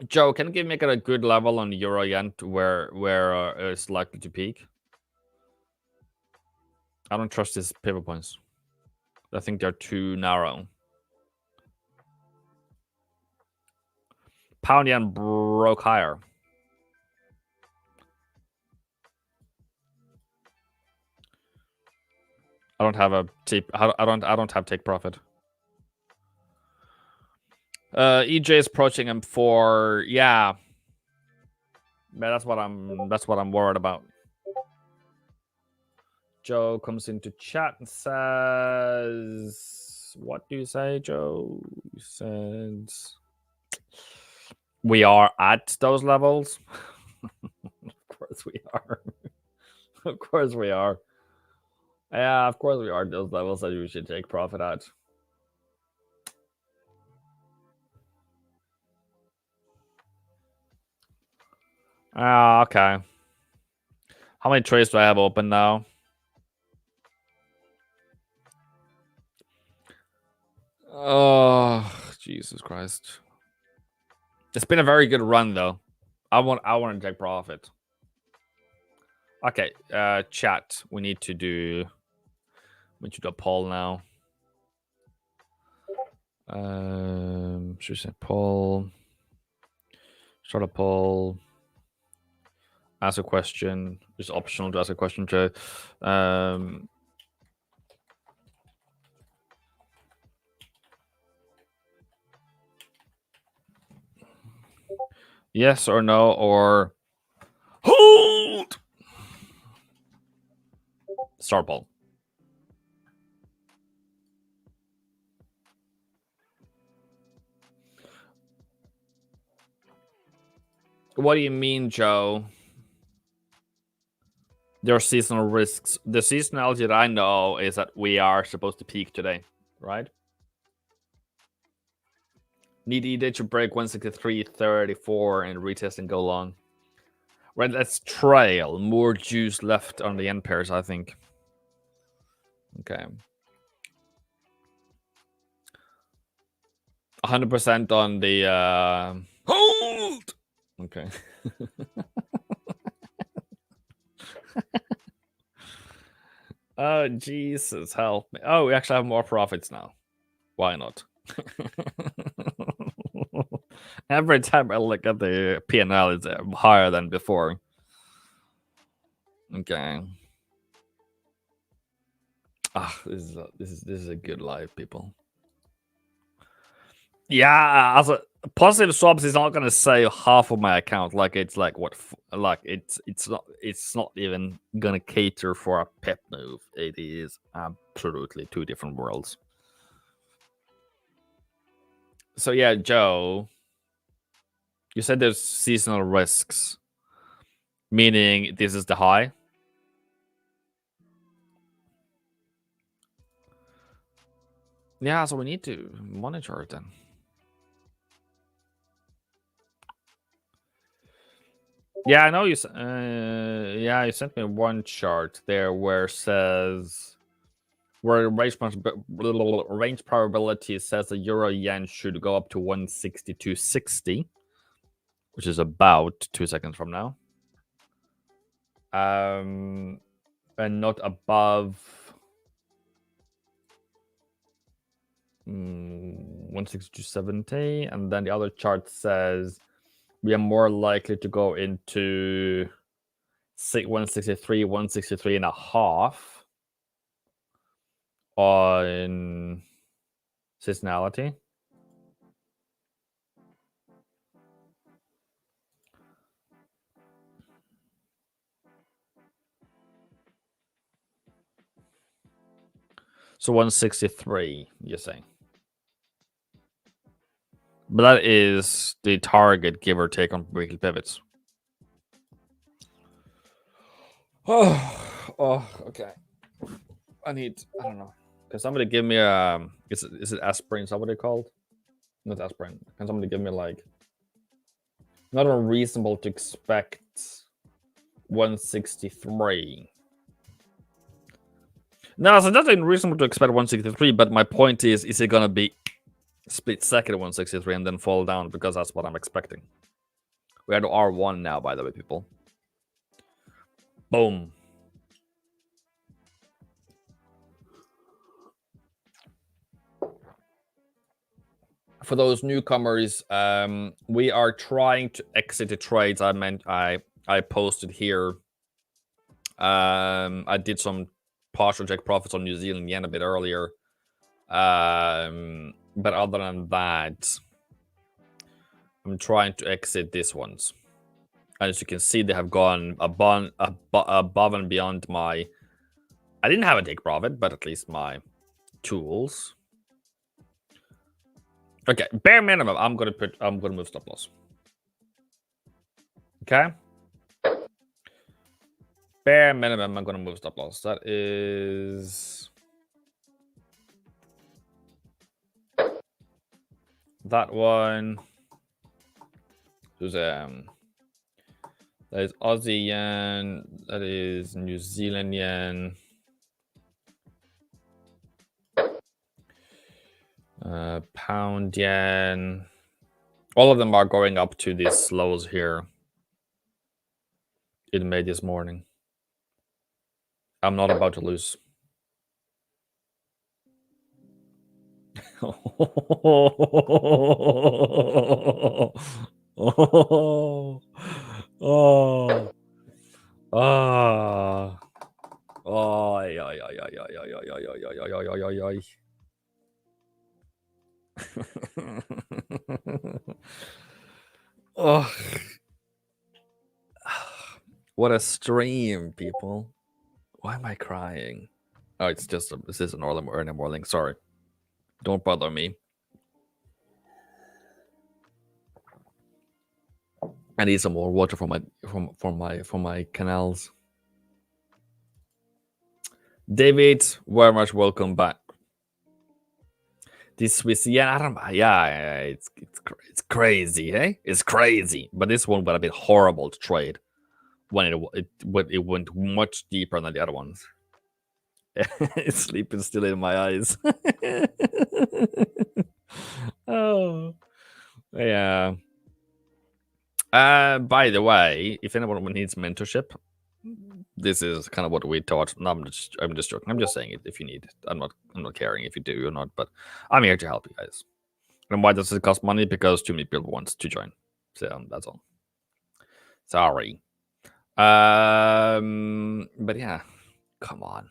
Joe, can you make it a good level on Euro yen to where it's likely to peak? I don't trust these pivot points. I think they're too narrow. Pound yen broke higher. I don't have a take. I don't have take profit. EJ is approaching him for yeah. Man, that's what I'm worried about. Joe comes into chat and says, "What do you say, Joe?" He says, "We are at those levels." Of course we are. Of course we are. Yeah, of course we are at those levels that you should take profit at. Ah, okay. How many trades do I have open now? Oh, Jesus Christ. It's been a very good run though. I want to take profit. Okay, chat. We need to do a poll now. Should say poll. Start a poll. Ask a question. It's optional to ask a question to yes or no or hold. Start poll. What do you mean, Joe? There are seasonal risks. The seasonality that I know is that we are supposed to peak today, right? Need ED to break 163.34 and retest and go long. Right, let's trail. More juice left on the end pairs, I think. Okay. 100% on the hold. Okay. Oh, Jesus, help me. Oh, we actually have more profits now. Why not? Every time I look at the P&L, it's higher than before. Okay. Ah, this is a good life, people. Yeah, as a positive swaps is not gonna save half of my account. Like it's like what? Like it's not even gonna cater for a pep move. It is absolutely two different worlds. So yeah, Joe, you said there's seasonal risks, meaning this is the high. Yeah, so we need to monitor it then. Yeah, I know you. Yeah, you sent me one chart there where it says where range probability says the euro yen should go up to 162.60, which is about 2 seconds from now. And not above 162.70. And then the other chart says we are more likely to go into 163, 163 and a half on seasonality. So 163, you're saying. But that is the target, give or take, on weekly pivots. Oh, okay. I don't know. Can somebody give me is it aspirin? Is that what they called? Not aspirin. Can somebody give me like not unreasonable to expect 163? No, so that's unreasonable to expect 163, but my point is it gonna be split second at 163 and then fall down? Because that's what I'm expecting. We are to R1 now, by the way, people. Boom. For those newcomers, we are trying to exit the trades I posted here. I did some partial check profits on New Zealand yen a bit earlier. But other than that, I'm trying to exit these ones. As you can see, they have gone above and beyond my... I didn't have a take profit, but at least my tools. Okay, bare minimum, I'm gonna move stop loss. Okay. Bare minimum, I'm gonna move stop loss. That is that one. That is Aussie yen. That is New Zealand yen. Pound yen. All of them are going up to these lows here in May this morning. I'm not about to lose. Oh, what a stream, people. Why am I crying? Oh, it's just this is an early morning. Sorry, don't bother me. I need some more water for my canals. David, very much welcome back. This Swiss yen, I don't. Yeah, it's crazy, eh? It's crazy. But this one would have been horrible to trade when it went much deeper than the other ones. It's sleeping still in my eyes. Oh, yeah. By the way, if anyone needs mentorship, this is kind of what we taught. No, I'm just joking. I'm just saying it if you need it. I'm not caring if you do or not, but I'm here to help you guys. And why does it cost money? Because too many people want to join. So that's all. Sorry. But yeah, come on.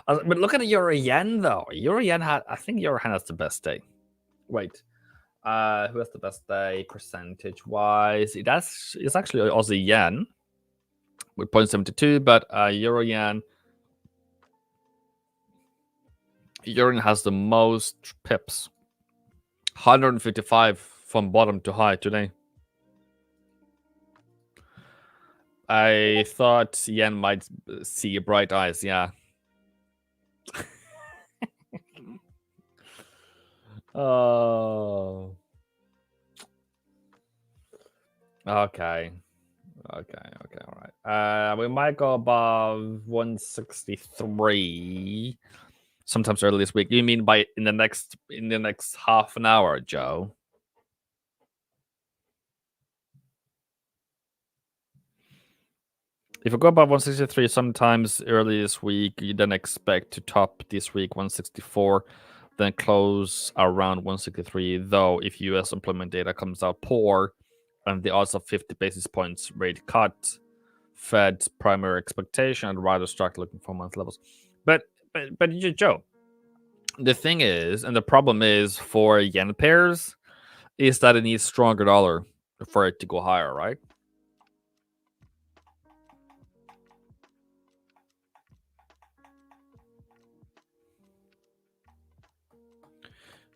But look at the Euro Yen though. Euro Yen I think Euro Yen has the best day. Wait. Who has the best day percentage wise? It's actually Aussie Yen with 0.72, but Euro Yen has the most pips. 155 from bottom to high today. I thought yen might see bright eyes, yeah. Oh. Okay. All right. We might go above 163. Sometimes early this week. You mean by in the next half an hour, Joe? If you go above 163 sometimes early this week, you then expect to top this week 164, then close around 163. Though if US employment data comes out poor and the odds of 50 basis points rate cut, Fed's primary expectation, I'd rather start looking for month levels. But Joe, the thing is, and the problem is for yen pairs, is that it needs stronger dollar for it to go higher, right?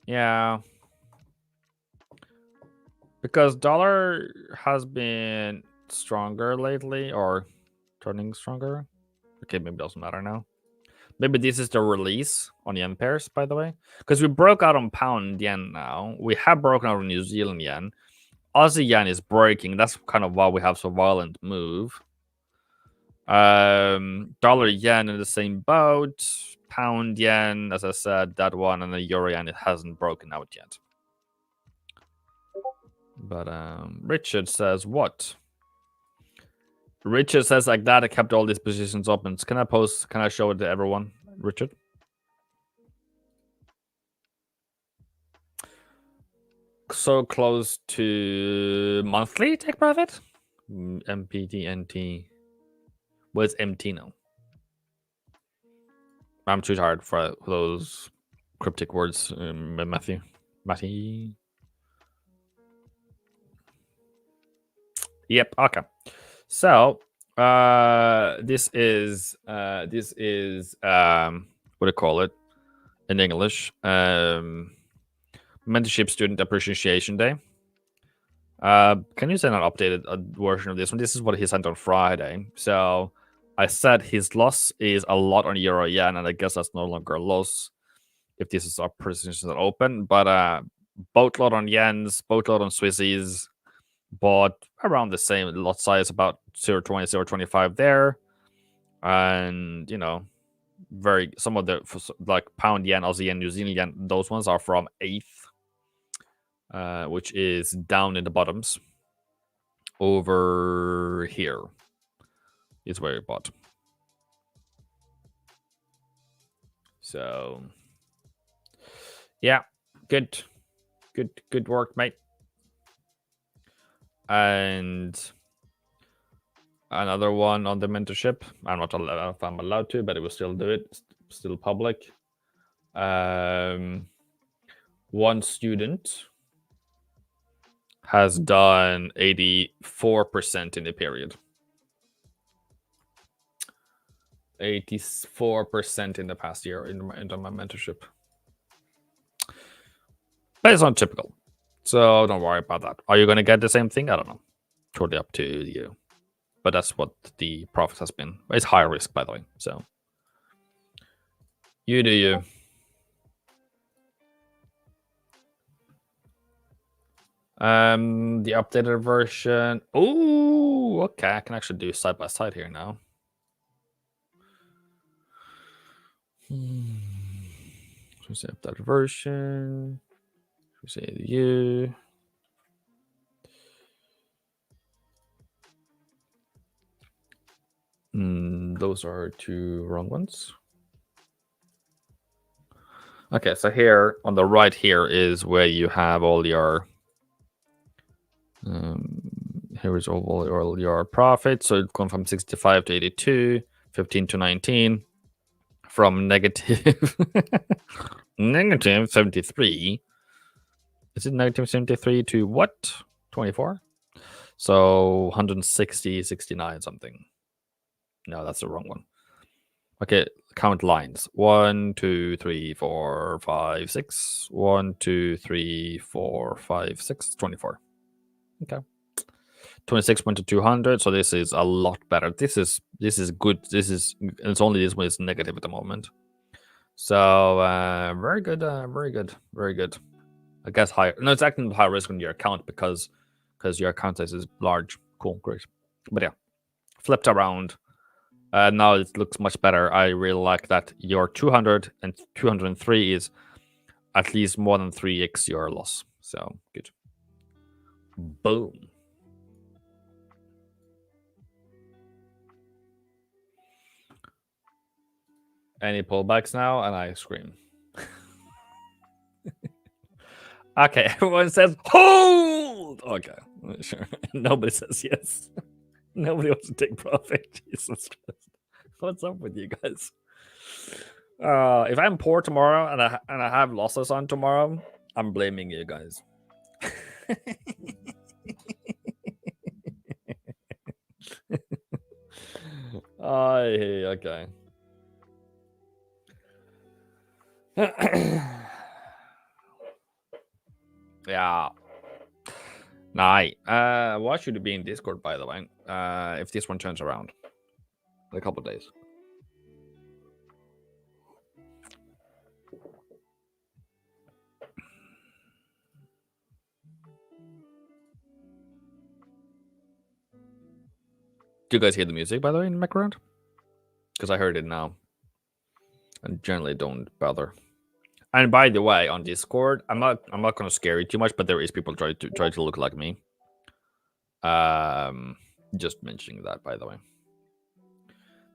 Yeah. Because dollar has been stronger lately, or turning stronger. Okay, maybe it doesn't matter now. Maybe this is the release on yen pairs, by the way. Because we broke out on pound yen now. We have broken out on New Zealand yen. Aussie yen is breaking. That's kind of why we have so violent move. Dollar yen in the same boat. Pound yen, as I said, that one, and the euro yen, it hasn't broken out yet. But Richard says what? Richard says like that. I kept all these positions open. Can I show it to everyone, Richard? So close to monthly take profit. MPTNT. What's MT now? I'm too tired for those cryptic words, Matthew. Yep. Okay. So this is what do you call it in English? Mentorship Student Appreciation Day. Can you send an updated version of this one? This is what he sent on Friday. So I said his loss is a lot on euro yen, and I guess that's no longer a loss if this is our positions are open. But boatload on yens, boatload on Swissies, bought around the same lot size, about 0.20, 0.25 there. And some of the like pound yen, Aussie yen, New Zealand yen, those ones are from 8th, which is down in the bottoms. Over here is where you bought. So yeah, good work, mate. And another one on the mentorship. I'm not allowed if I'm allowed to, but it will still do it. It's still public. One student has done 84% in the period. 84% in the past year in my mentorship. But it's not typical. So don't worry about that. Are you going to get the same thing? I don't know. Totally up to you. But that's what the profit has been. It's high risk, by the way. So you do you. The updated version. Oh, okay. I can actually do side by side here now. Let's say updated version. Let's say you. Those are two wrong ones. Okay, so here on the right here is where you have all your. Here is all your profits. So it's gone from 65 to 82, 15 to 19, from negative negative 73. Is it negative 73 to what? 24? So 160, 69 something. No, that's the wrong one. Okay, count lines. 1, 2, 3, 4, 5, 6. 1, 2, 3, 4, 5, 6. 24. Okay. 26 went to 200, so this is a lot better. This is good. It's only this one is negative at the moment. So very good, very good, very good. I guess higher. No, it's actually high risk on your account because your account size is large. Cool, great. But yeah, flipped around Now it looks much better. I really like that your 200 and 203 is at least more than 3x your loss. So good. Boom. Any pullbacks now? And I scream. Okay, everyone says hold. Okay, sure. Nobody says yes. Nobody wants to take profit. Jesus Christ. What's up with you guys? If I'm poor tomorrow and I have losses on tomorrow, I'm blaming you guys. Okay. Yeah. Nah. Why should it be in Discord, by the way? If this one turns around in a couple of days. Do you guys hear the music, by the way, in the background? Because I heard it now. And generally don't bother. And by the way, on Discord, I'm not gonna scare you too much, but there is people try to look like me. Just mentioning that, by the way.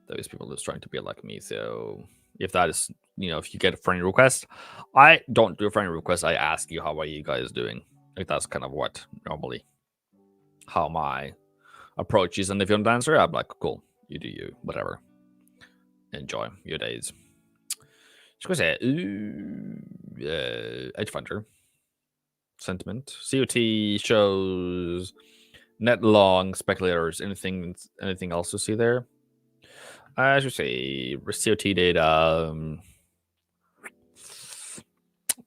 There is people just trying to be like me. So if that is, if you get a friend request, I don't do a friend request. I ask you, how are you guys doing? Like that's kind of what normally how my approach is. And if you don't answer, I'm like, cool, you do you, whatever. Enjoy your days. Just gonna say, Edgefinder sentiment. COT shows net long speculators. Anything else to see there? I should say COT data.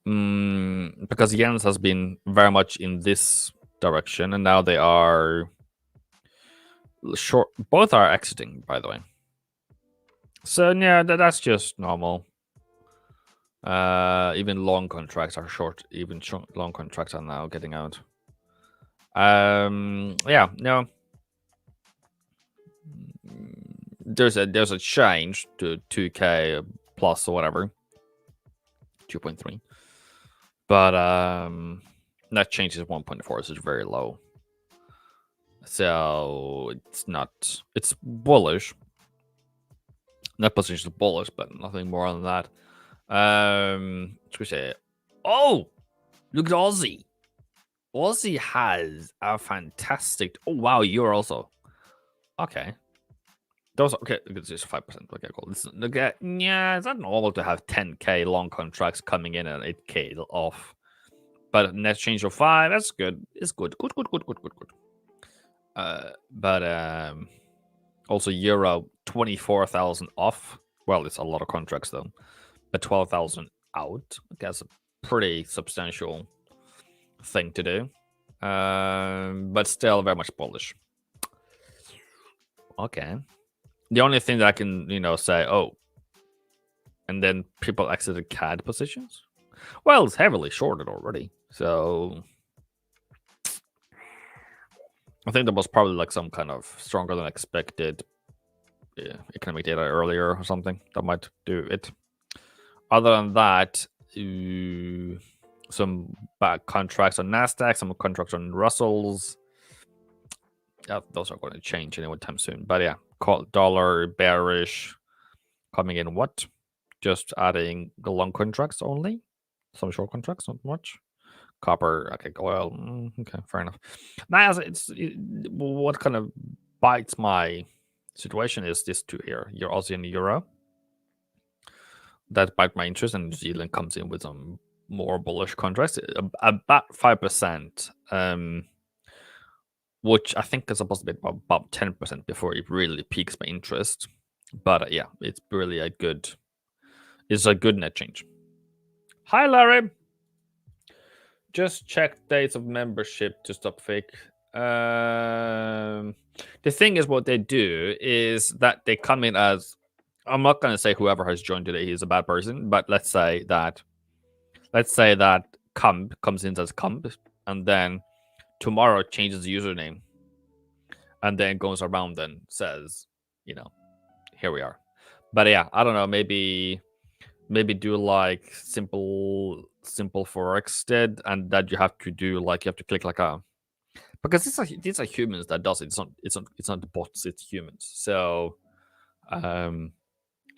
Because Jens has been very much in this direction, and now they are short. Both are exiting, by the way. So yeah, that's just normal. Even long contracts are short. Even long contracts are now getting out. Yeah, no. There's a change to 2K plus or whatever, 2.3. But that change is 1.4, so it's very low. So it's bullish. That position is bullish, but nothing more than that. Should we say? Oh, look at Aussie. Aussie has a fantastic. Oh wow, you're also okay. Those okay. It's just 5%. Okay, cool. Yeah, it's not normal to have 10K long contracts coming in and 8K off. But net change of 5, that's good. It's good. Good. But also euro 24,000 off. Well, it's a lot of contracts though, but 12,000 out. That's a pretty substantial thing to do. But still very much bullish. Okay. The only thing that I can, say, and then people exited CAD positions. Well, it's heavily shorted already, so I think there was probably like some kind of stronger than expected economic data earlier or something that might do it. Other than that, some bad contracts on Nasdaq, some contracts on Russells. Yeah, those are going to change anytime soon. But yeah, dollar bearish coming in. What? Just adding the long contracts only. Some short contracts, not much. Copper, okay, oil. Okay, fair enough. Now, what kind of bites my situation is this two here: your Aussie and Euro. That bite my interest, and New Zealand comes in with some more bullish contracts, about 5%, which I think is supposed to be about 10% before it really peaks my interest. But yeah, it's really it's a good net change. Hi, Larry. Just check dates of membership to stop fake. The thing is, what they do is that they come in as, I'm not going to say whoever has joined today is a bad person, but let's say that Cumb comes in as Cumb, and then tomorrow changes the username, and then goes around and says, here we are. But yeah, I don't know. Maybe do like simple Forex instead, and that you have to do like you have to click like a, because these are humans that does it. It's not bots. It's humans. So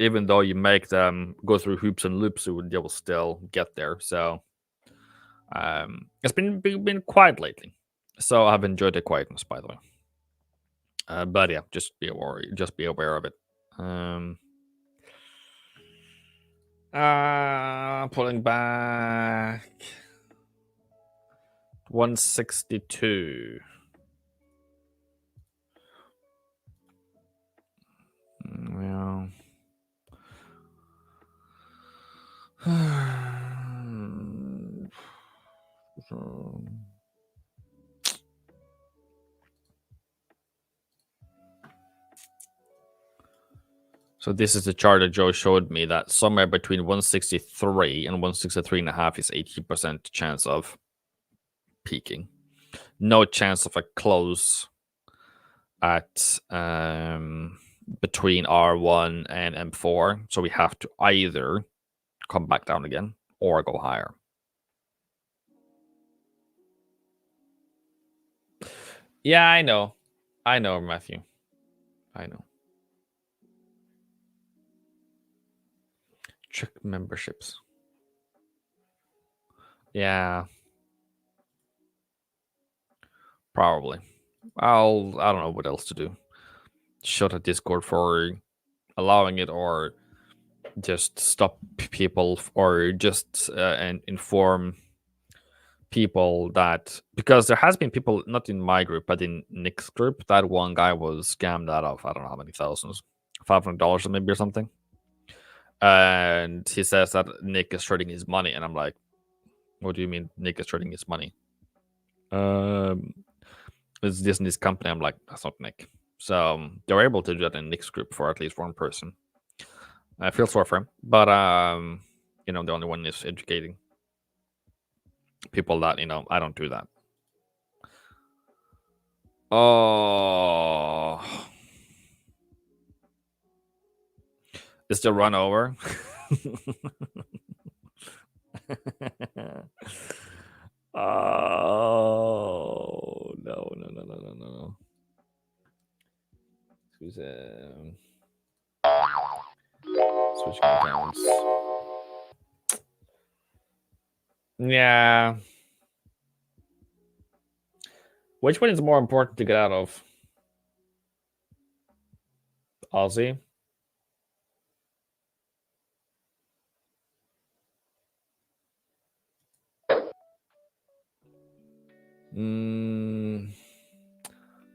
even though you make them go through hoops and loops, they will still get there. So it's been quiet lately. So I've enjoyed the quietness, by the way. But yeah, just be aware of it. Pulling back 162. Well. So this is the chart that Joe showed me, that somewhere between 163 and 163.5 is 80% chance of peaking. No chance of a close at between R1 and M4. So we have to either come back down again or go higher. Yeah, I know, Matthew. I know. Check memberships. Yeah. Probably. I don't know what else to do. Shut a Discord for allowing it, or just stop people, or just and inform people that, because there has been people, not in my group but in Nick's group, that one guy was scammed out of I don't know how many thousands, $500 maybe or something. And he says that Nick is trading his money, and I'm like, what do you mean Nick is trading his money? It's this company. I'm like, that's not Nick. So they're able to do that in Nick's group for at least one person. I feel sorry for him, but the only one is educating people that I don't do that. Oh, is the run over? Oh no. Switching accounts. Yeah. Which one is more important to get out of? Aussie?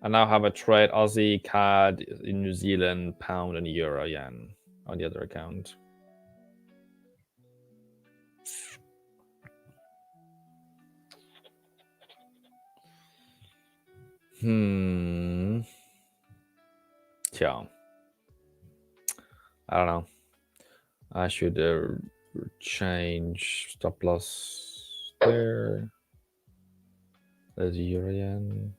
I now have a trade Aussie, CAD, in New Zealand, pound, and euro yen on the other account. Yeah. I don't know. I should change stop loss there. There's euro yen.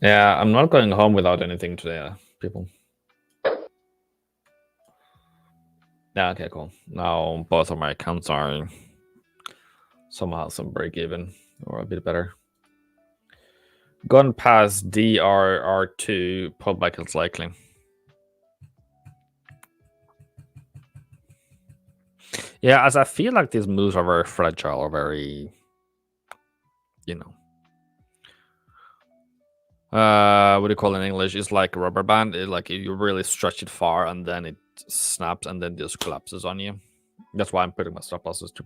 Yeah, I'm not going home without anything today, people. Yeah, okay, cool. Now both of my accounts are somehow some break even or a bit better. Gone past DRR2, pullback is likely. Yeah, as I feel like these moves are very fragile, or very, what do you call it in English? It's like a rubber band. Like you really stretch it far, and then it snaps, and then just collapses on you. That's why I'm putting my stop losses to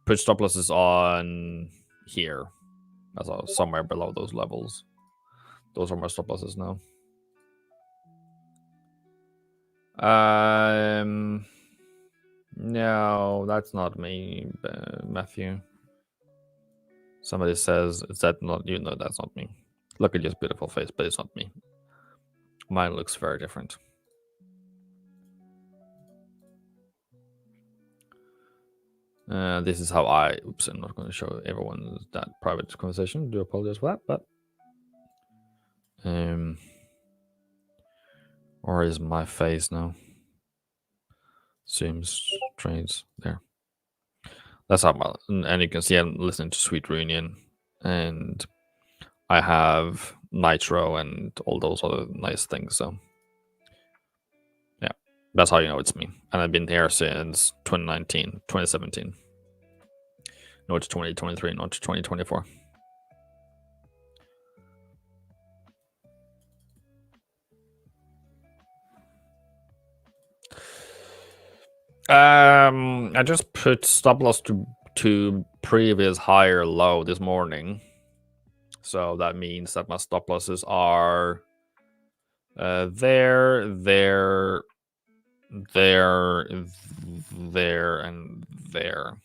put stop losses on here, somewhere below those levels. Those are my stop losses now. No, that's not me, Matthew. Somebody says, "Is that not you?" No, that's not me. Look at your beautiful face, but it's not me. Mine looks very different. This is how I. Oops, I'm not going to show everyone that private conversation. Do apologize for that, but or is my face now? Seems trades there. That's how my, and you can see I'm listening to Sweet Reunion, and I have Nitro and all those other nice things. So yeah, that's how you know it's me. And I've been here since 2019, 2017. No, it's 2023, not 2024. I just put stop loss to previous higher low this morning. So that means that my stop losses are there, there, there, there, and there.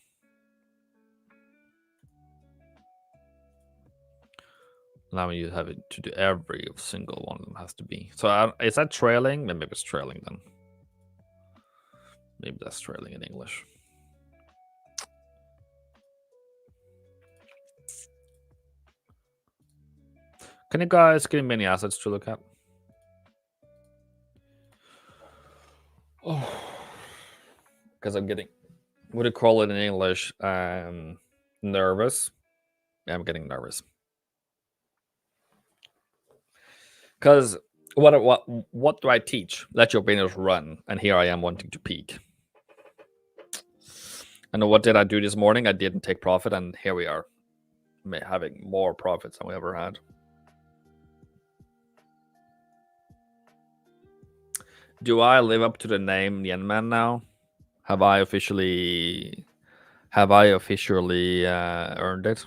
Now you have it to do every single one of them has to be. So is that trailing? Maybe it's trailing then. Maybe that's trailing in English. Can you guys give me any assets to look at? Oh, because I'm getting, what do you call it in English? Nervous. Yeah, I'm getting nervous. Because what do I teach? Let your beginners run, and here I am wanting to peak. And what did I do this morning? I didn't take profit, and here we are, having more profits than we ever had. Do I live up to the name Yen Man now? Have I officially earned it?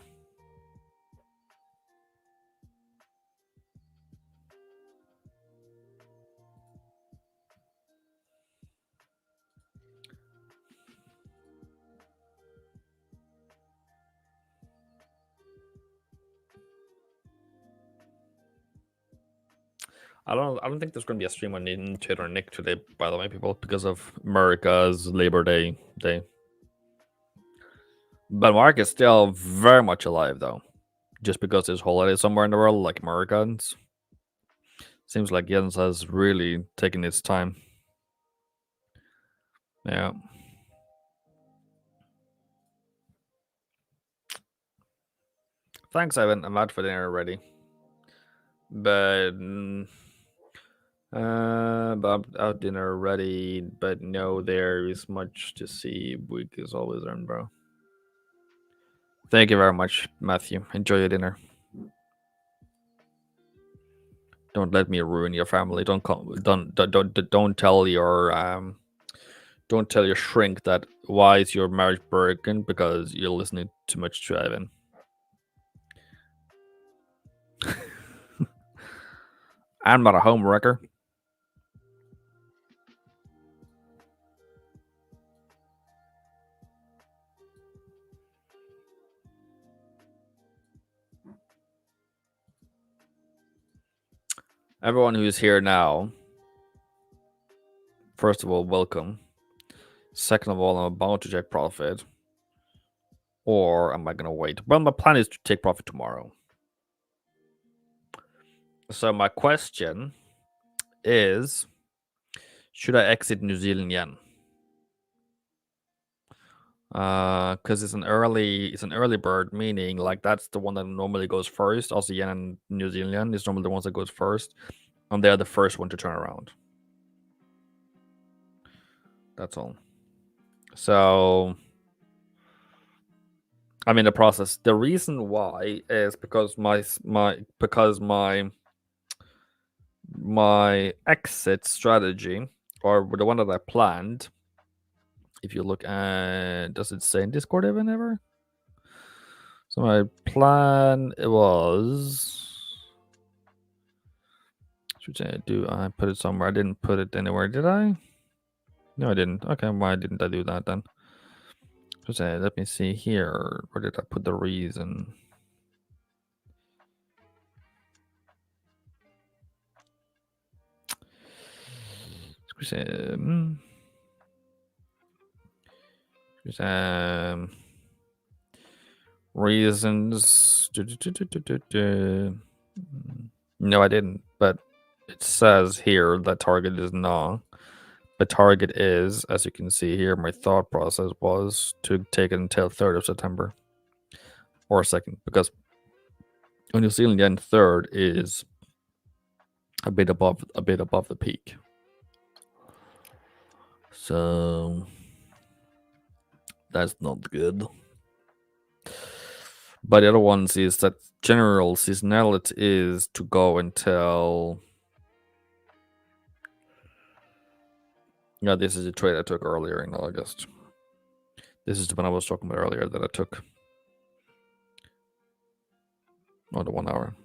I don't think there's going to be a stream on Twitter or Nick today, by the way, people, because of America's Labor Day. But Mark is still very much alive, though. Just because there's holidays somewhere in the world, like Americans. Seems like Jens has really taken its time. Yeah. Thanks, Evan. I'm out for dinner already. But I'm out dinner already. But no, there is much to see. Week is always on, bro. Thank you very much, Matthew. Enjoy your dinner. Don't let me ruin your family. Don't tell your shrink that why is your marriage broken because you're listening too much to Evan. I'm not a home wrecker. Everyone who's here now, first of all, welcome. Second of all, I'm about to take profit. Or am I going to wait? Well, my plan is to take profit tomorrow. So my question is, should I exit New Zealand yen? Because it's an early bird, meaning like that's the one that normally goes first. Also, yen and New Zealand is normally the ones that goes first, and they're the first one to turn around. That's all. So I'm in the process. The reason why is because my exit strategy, or the one that I planned. If you look at, does it say in Discord even ever? So my plan was, I put it somewhere? I didn't put it anywhere, did I? No, I didn't. Okay, why didn't I do that then? Let me see here. Where did I put the reason? Reasons. No, I didn't. But it says here that target is no. The target is, as you can see here, my thought process was to take it until 3rd of September or 2nd, because on New Zealand yen 3rd is a bit above the peak. So that's not good. But the other ones is that general seasonality is to go until. Yeah, this is a trade I took earlier in August. This is the one I was talking about earlier that I took. Oh, the 1 hour.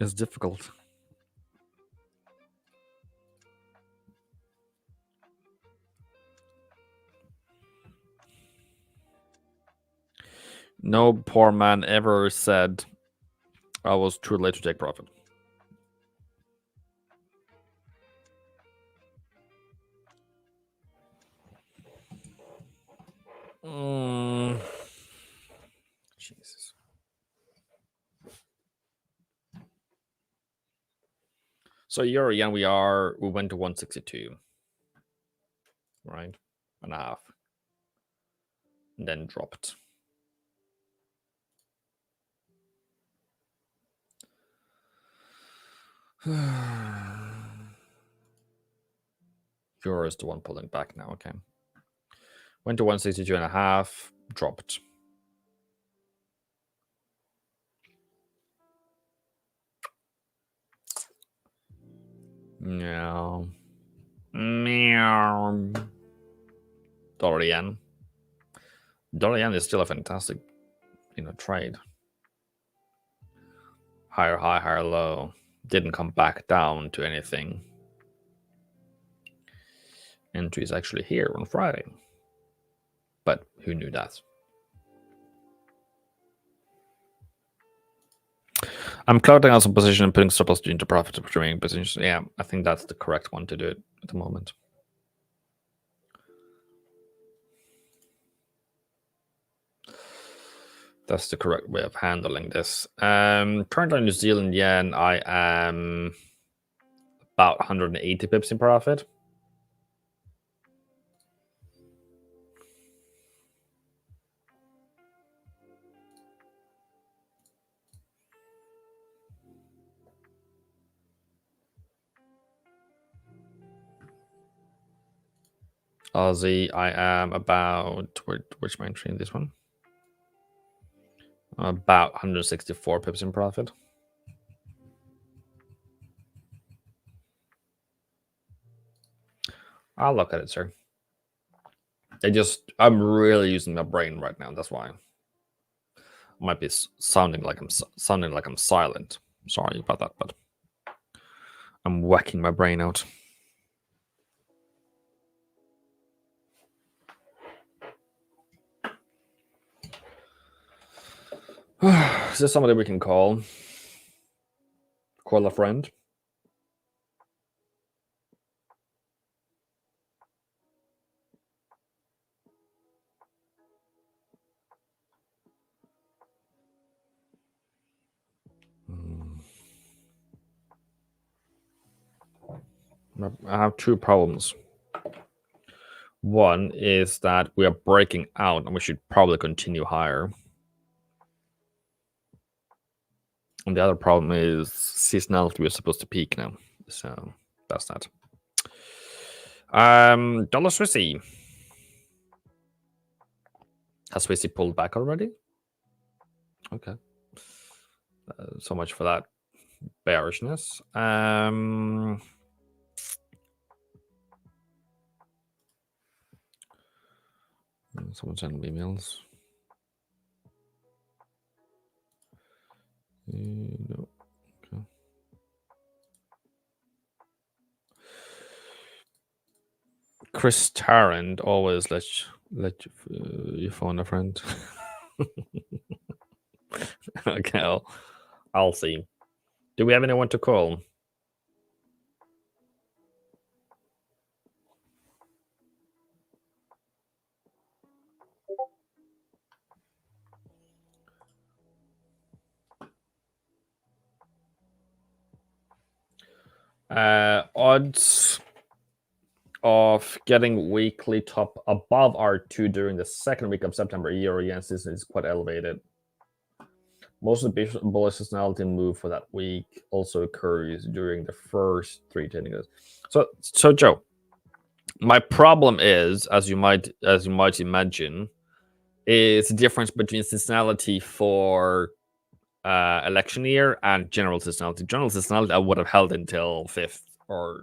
It's difficult. No poor man ever said I was too late to take profit. Jesus. So euro yen, we went to 162, right? And a half, and then dropped. Euro is the one pulling back now. Okay. Went to 162 and a half, dropped. No. Meow. Dollar yen. Dollar yen is still a fantastic, trade. Higher high, higher low. Didn't come back down to anything. Entry is actually here on Friday. But who knew that? I'm clouding out some position and putting stop loss into profit remaining positions. Yeah, I think that's the correct one to do it at the moment. That's the correct way of handling this. Currently New Zealand yen, I am about 180 pips in profit. Aussie, I am about, which am I entering this one? About 164 pips in profit. I'll look at it, sir. I'm really using my brain right now. That's why. I might be sounding like I'm silent. Sorry about that, but I'm whacking my brain out. Is there somebody we can call? Call a friend? I have two problems. One is that we are breaking out and we should probably continue higher. And the other problem is seasonality. We're supposed to peak now. So that's that. Dollar Swissy. Has Swissy pulled back already? Okay. So much for that bearishness. Someone sent emails. No. Okay. Chris Tarrant always let you phone a friend. Okay, I'll see. Do we have anyone to call? Odds of getting weekly top above R2 during the second week of September year against this is quite elevated. Most of the bullish seasonality move for that week also occurs during the first 3 trading days. So Joe, my problem is, as you might imagine, is the difference between seasonality for election year and general seasonality. General seasonality I would have held until 5th, or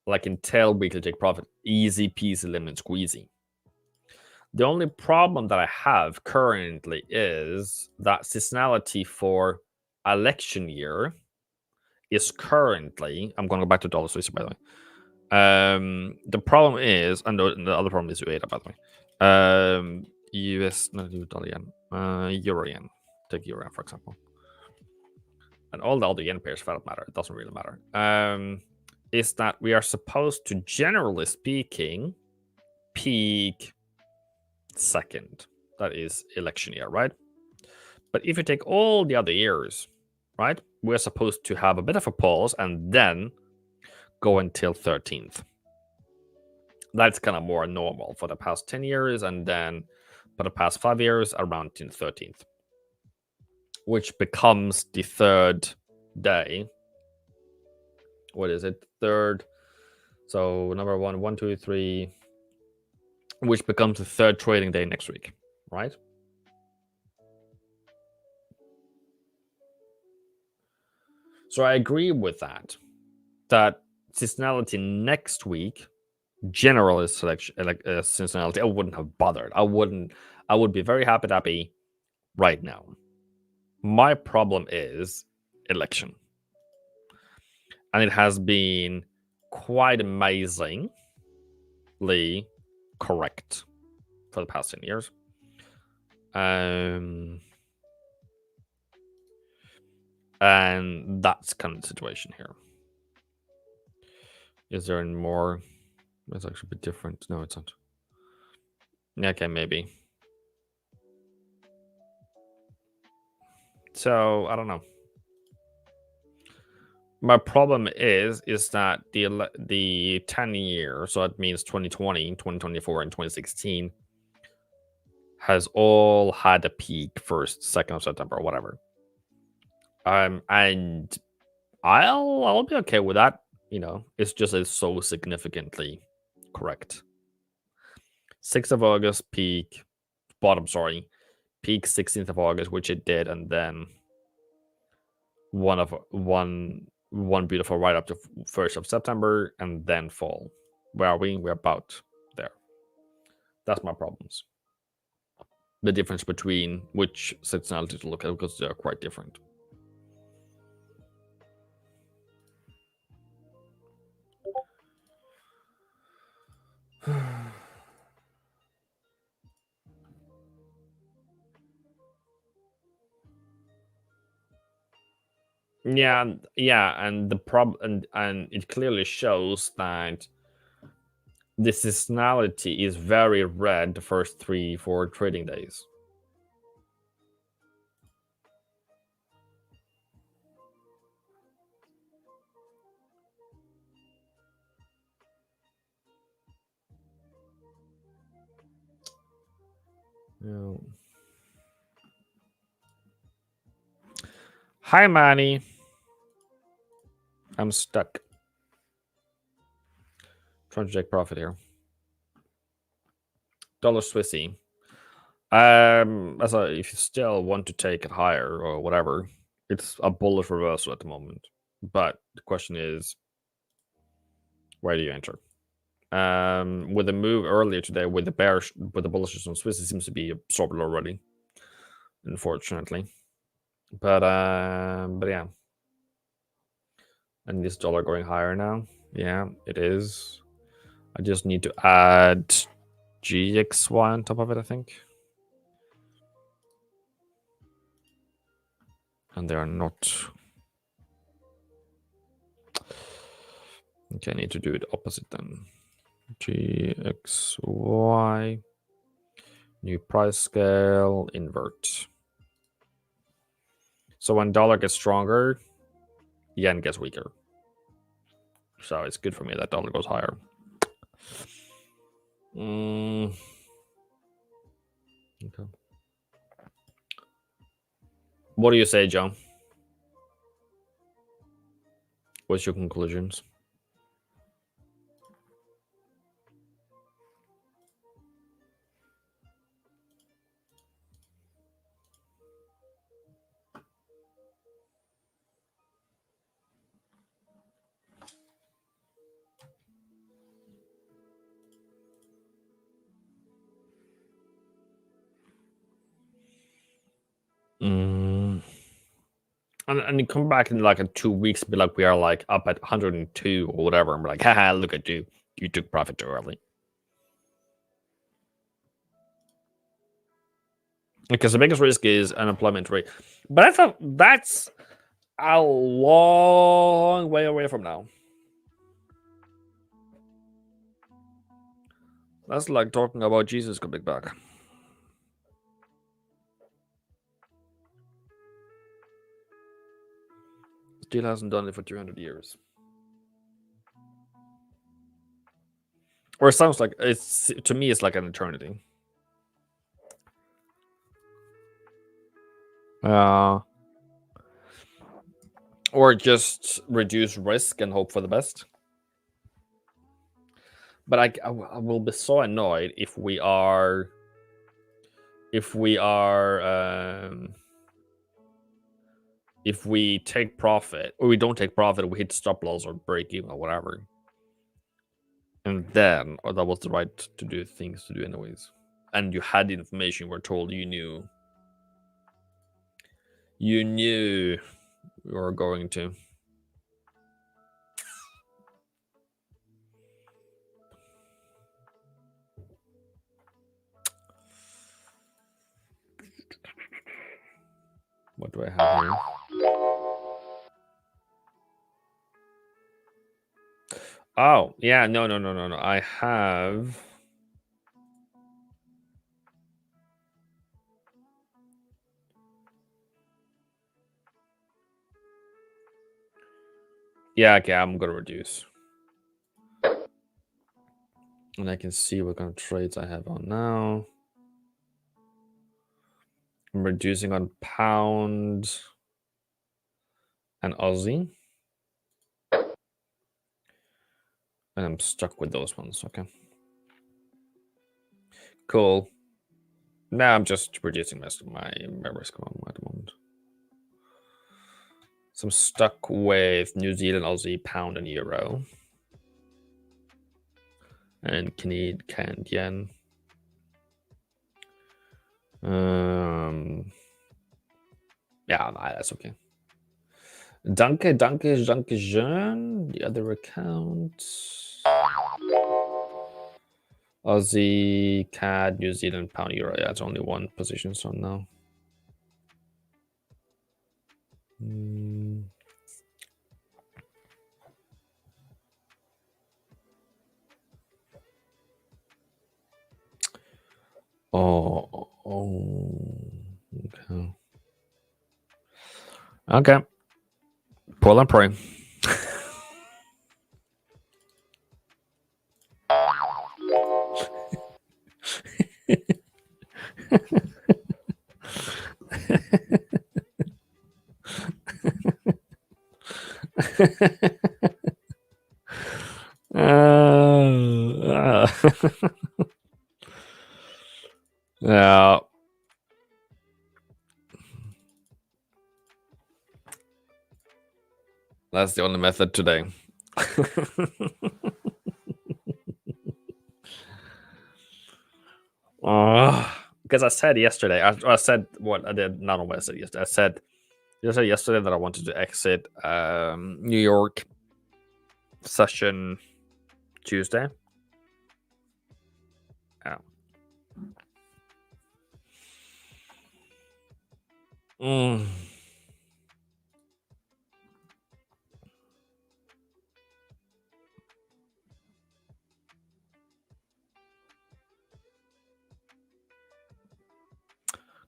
like until weekly take profit. Easy peasy lemon squeezy. The only problem that I have currently is that seasonality for election year is currently, I'm going to go back to dollar Swiss, by the way. The problem is, and the other problem is UATA, by the way. US, not dollar yen, euro yen. Take euro yen, for example. And all the other yen pairs, for that matter, it doesn't really matter. Is that we are supposed to, generally speaking, peak second. That is election year, right? But if you take all the other years, right, we're supposed to have a bit of a pause and then go until 13th. That's kind of more normal for the past 10 years, and then for the past 5 years, around 13th, which becomes the third day. What is it? Third. So number 1, 1, 2, 3, which becomes the third trading day next week, right? So I agree with that. That seasonality next week, general selection, like seasonality, I wouldn't have bothered. I would be very happy right now. My problem is election, and it has been quite amazingly correct for the past 10 years. And that's kind of the situation here. Is there any more? It's actually a bit different. No, it's not. Okay, maybe. So I don't know. My problem is that the 10 year, so that means 2020, 2024, and 2016, has all had a peak 1st, 2nd of September, or whatever. And I'll be okay with that. You know, it's just it's so significantly correct. 6th of August peak, bottom, sorry, peak 16th of August, which it did, and then one beautiful right up to 1st of September, and then fall. Where are we? We're about there. That's my problems. The difference between which seasonality to look at, because they're quite different. Yeah, and the problem, and it clearly shows that the seasonality is very red the first 3-4 trading days. Yeah. Hi, Manny. I'm stuck. Trying to take profit here. Dollar Swissy. If you still want to take it higher or whatever, it's a bullish reversal at the moment. But the question is, where do you enter? With the move earlier today, with the bullishness on Swiss, it seems to be absorbed already, unfortunately. But yeah. And this dollar going higher now. Yeah, it is. I just need to add GXY on top of it, I think. And they are not Okay, I need to do it opposite then. GXY. New price scale, invert. So when dollar gets stronger, yen gets weaker. So it's good for me that dollar goes higher. Okay. What do you say, John? What's your conclusions? And you come back in like in 2 weeks, be like we are like up at 102 or whatever, and we're like, haha, look at you. You took profit too early. Because the biggest risk is unemployment rate. But that's a long way away from now. That's like talking about Jesus coming back. Still hasn't done it for 200 years. Or it sounds like it's, to me, it's like an eternity. Or just reduce risk and hope for the best. But I will be so annoyed if we take profit or we don't take profit, we hit stop loss or break even or whatever, and then that was the right to do things to do anyways, and you had the information, we're told you knew you were going to. What do I have here? Oh, yeah, no. I have... Yeah, okay, I'm gonna reduce. And I can see what kind of trades I have on now. I'm reducing on pound and Aussie. And I'm stuck with those ones, okay. Cool. Now I'm just reducing my risk at the moment. So I'm stuck with New Zealand, Aussie, pound, and euro. And Canadian, canned yen. Yeah, that's okay. Danke schön. The other account. Aussie, CAD, New Zealand, pound, euro. Yeah, it's only one position, so now. Okay. Okay. Pull and pray. Yeah. That's the only method today. Because I said yesterday, I said what I did, not on what I said yesterday. I said yesterday that I wanted to exit New York session Tuesday. Yeah.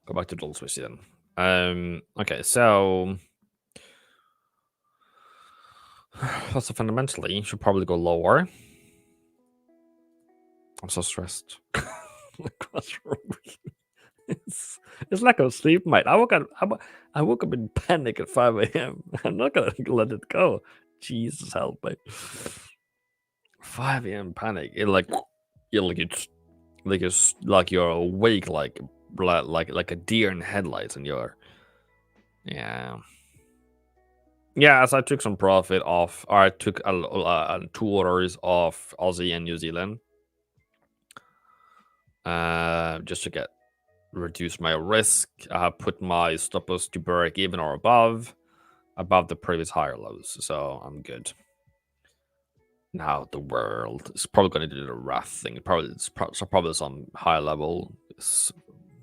Go back to dollar Swissie then. Okay, so fundamentally, you should probably go lower. I'm so stressed. What's wrong with you? It's lack of sleep, mate. I woke up in panic at 5 a.m. I'm not gonna let it go. Jesus help me. 5 a.m. panic. It's like you're awake like a deer in headlights, and you're as I took some profit off, or I took 2 orders off Aussie and New Zealand, just to reduce my risk. I have put my stop loss to break even or above the previous higher lows, so I'm good. Now the world is probably going to do the wrath thing. Probably some high level,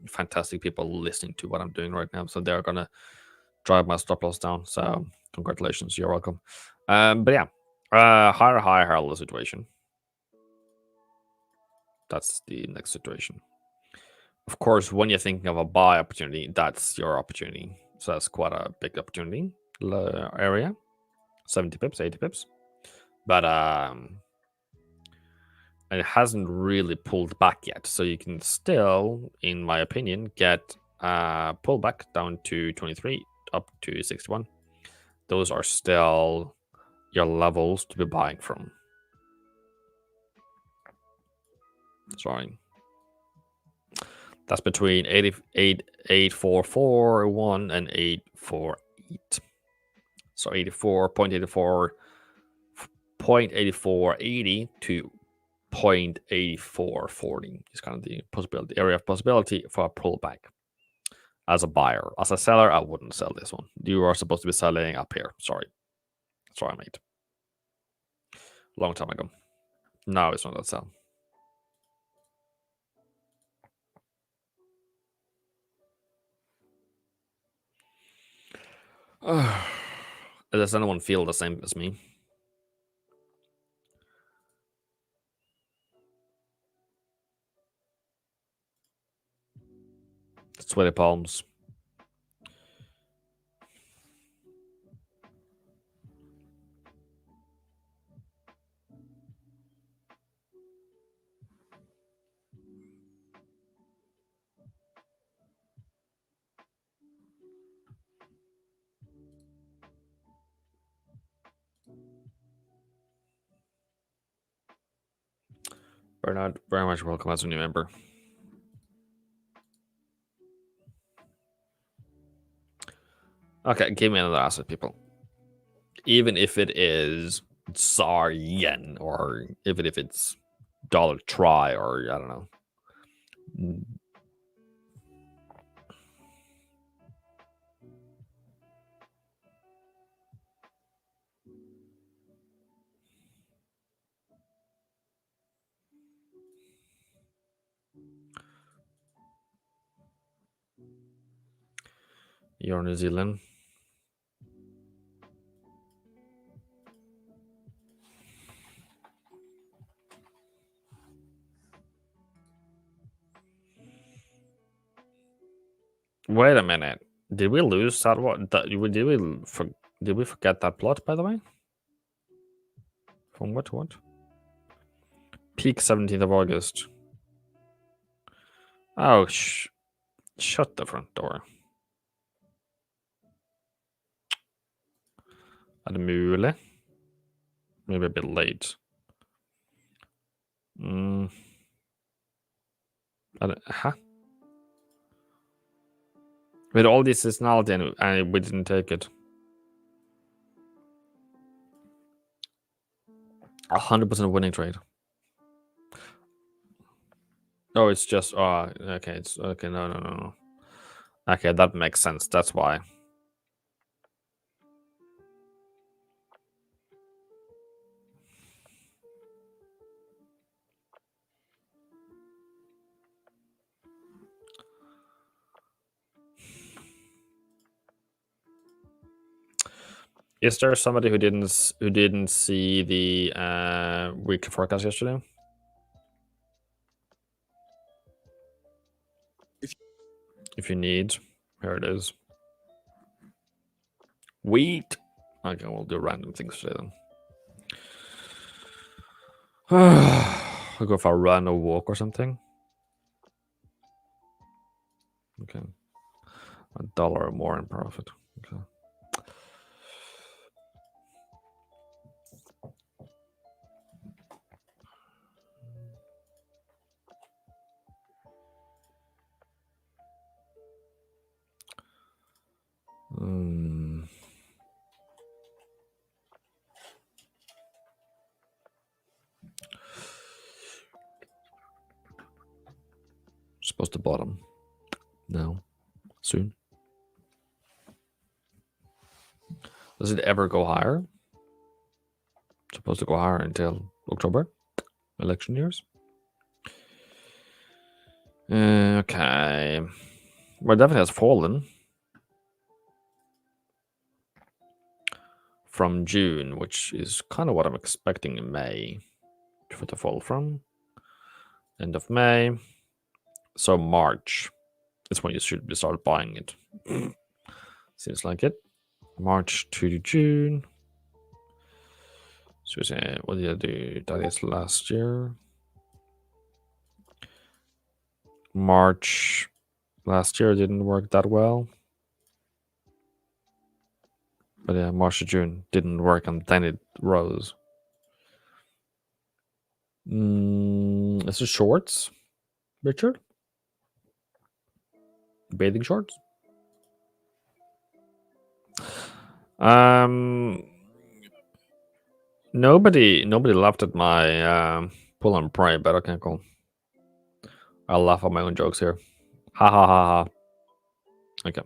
fantastic people listening to what I'm doing right now, so they're gonna drive my stop loss down. So congratulations, you're welcome. But yeah, higher low situation. That's the next situation. Of course, when you're thinking of a buy opportunity, that's your opportunity. So that's quite a big opportunity area. 70 pips, 80 pips. But it hasn't really pulled back yet. So you can still, in my opinion, get pull back down to 23, up to 61. Those are still your levels to be buying from. Sorry. That's between 8.441 and 8.48. So 0.8480 to 0.8440 is kind of the area of possibility for a pullback. As a buyer, as a seller, I wouldn't sell this one. You are supposed to be selling up here. Sorry, mate. Long time ago. Now it's not that sell. Does anyone feel the same as me? Sweaty palms. Bernard, very much welcome as a new member. Okay, give me another asset, people. Even if it is Tsar yen, or even if it's dollar try, or I don't know. You're New Zealand. Wait a minute. Did we lose that one? Did we forget that plot, by the way? From what to what? Peak 17th of August. Oh, shut the front door. Er det mulig? Maybe a bit late. Huh? With all this seasonality, and we didn't take it. 100% winning trade. Oh, it's just okay. It's okay. No. Okay, that makes sense. That's why. Is there somebody who didn't see the week forecast yesterday? if you need. Here it is. Wheat. Okay, we'll do random things today then. I'll go for a run or walk or something. Okay. $1 or more in profit. Okay. Supposed to bottom. No. Soon. Does it ever go higher? Supposed to go higher until October? Election years? Okay. Well, it definitely has fallen from June, which is kind of what I'm expecting in May for it to fall from. End of May. So March is when you should start buying it. Seems like it. March to June. So what did I do? That is last year. March last year didn't work that well. But yeah, March to June didn't work, and then it rose. Is it shorts, Richard? Bathing shorts? Nobody laughed at my pull and pray, but okay, cool. I'll laugh at my own jokes here. Ha ha ha ha. Okay.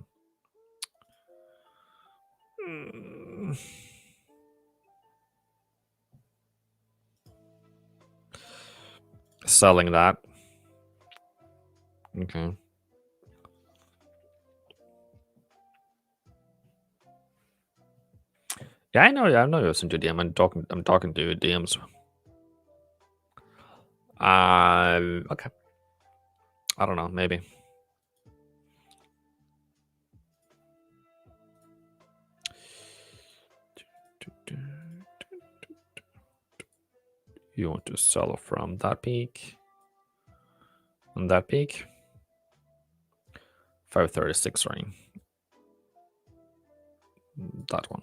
Selling that. Okay. Yeah, I know you're listening to DM. I'm talking to DMs. Okay. I don't know, maybe. You want to sell from that peak. On that peak. 536 ring. That one.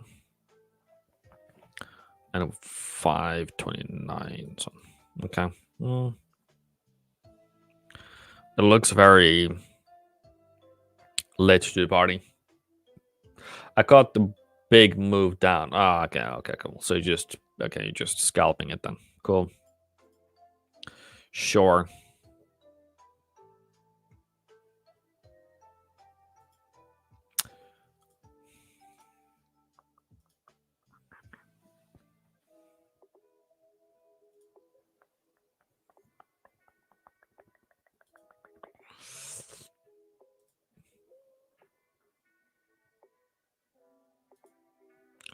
And 529. So, okay. It looks very late to the party. I got the big move down. Ah, okay, cool. So you're just scalping it then. Cool. Sure.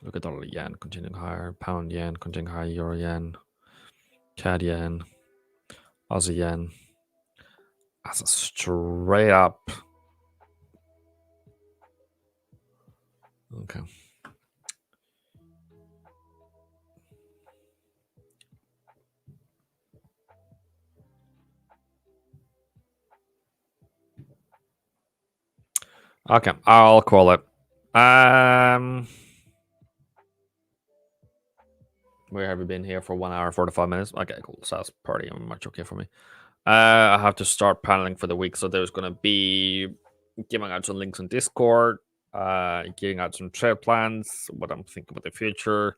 Look at dollar yen continuing higher, pound yen continuing higher, euro yen, CAD yen, Aussie yen. That's a straight up. Okay. Okay, I'll call it. Where have we been here for 1 hour 45 minutes? Okay, cool. So that's pretty much okay for me. I have to start paneling for the week, so there's gonna be giving out some links on Discord, giving out some trade plans, what I'm thinking about the future.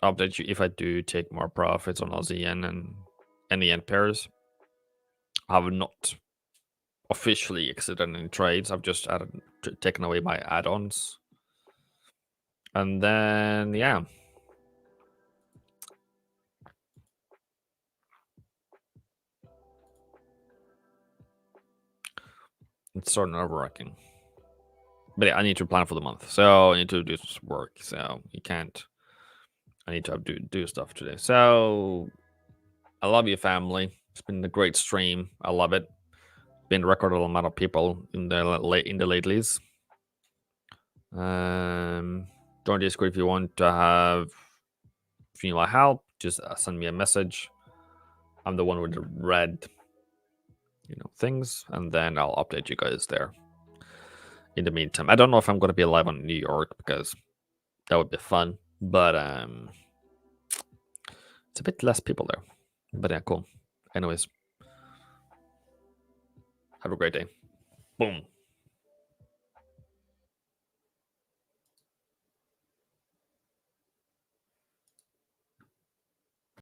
Update you if I do take more profits on Aussie yen and any yen pairs. I have not officially exited any trades. I've just taken away my add-ons. And then, yeah. It's sort of nerve-wracking. But yeah, I need to plan for the month. So I need to do some work. So you can't. I need to do stuff today. So I love you, family. It's been a great stream. I love it. Been a record amount of people in the latelys. Join Discord if you want to have, if you need my help, just send me a message. I'm the one with the red, things, and then I'll update you guys there. In the meantime, I don't know if I'm gonna be live on New York because that would be fun, but it's a bit less people there. But yeah, cool. Anyways, have a great day. Boom.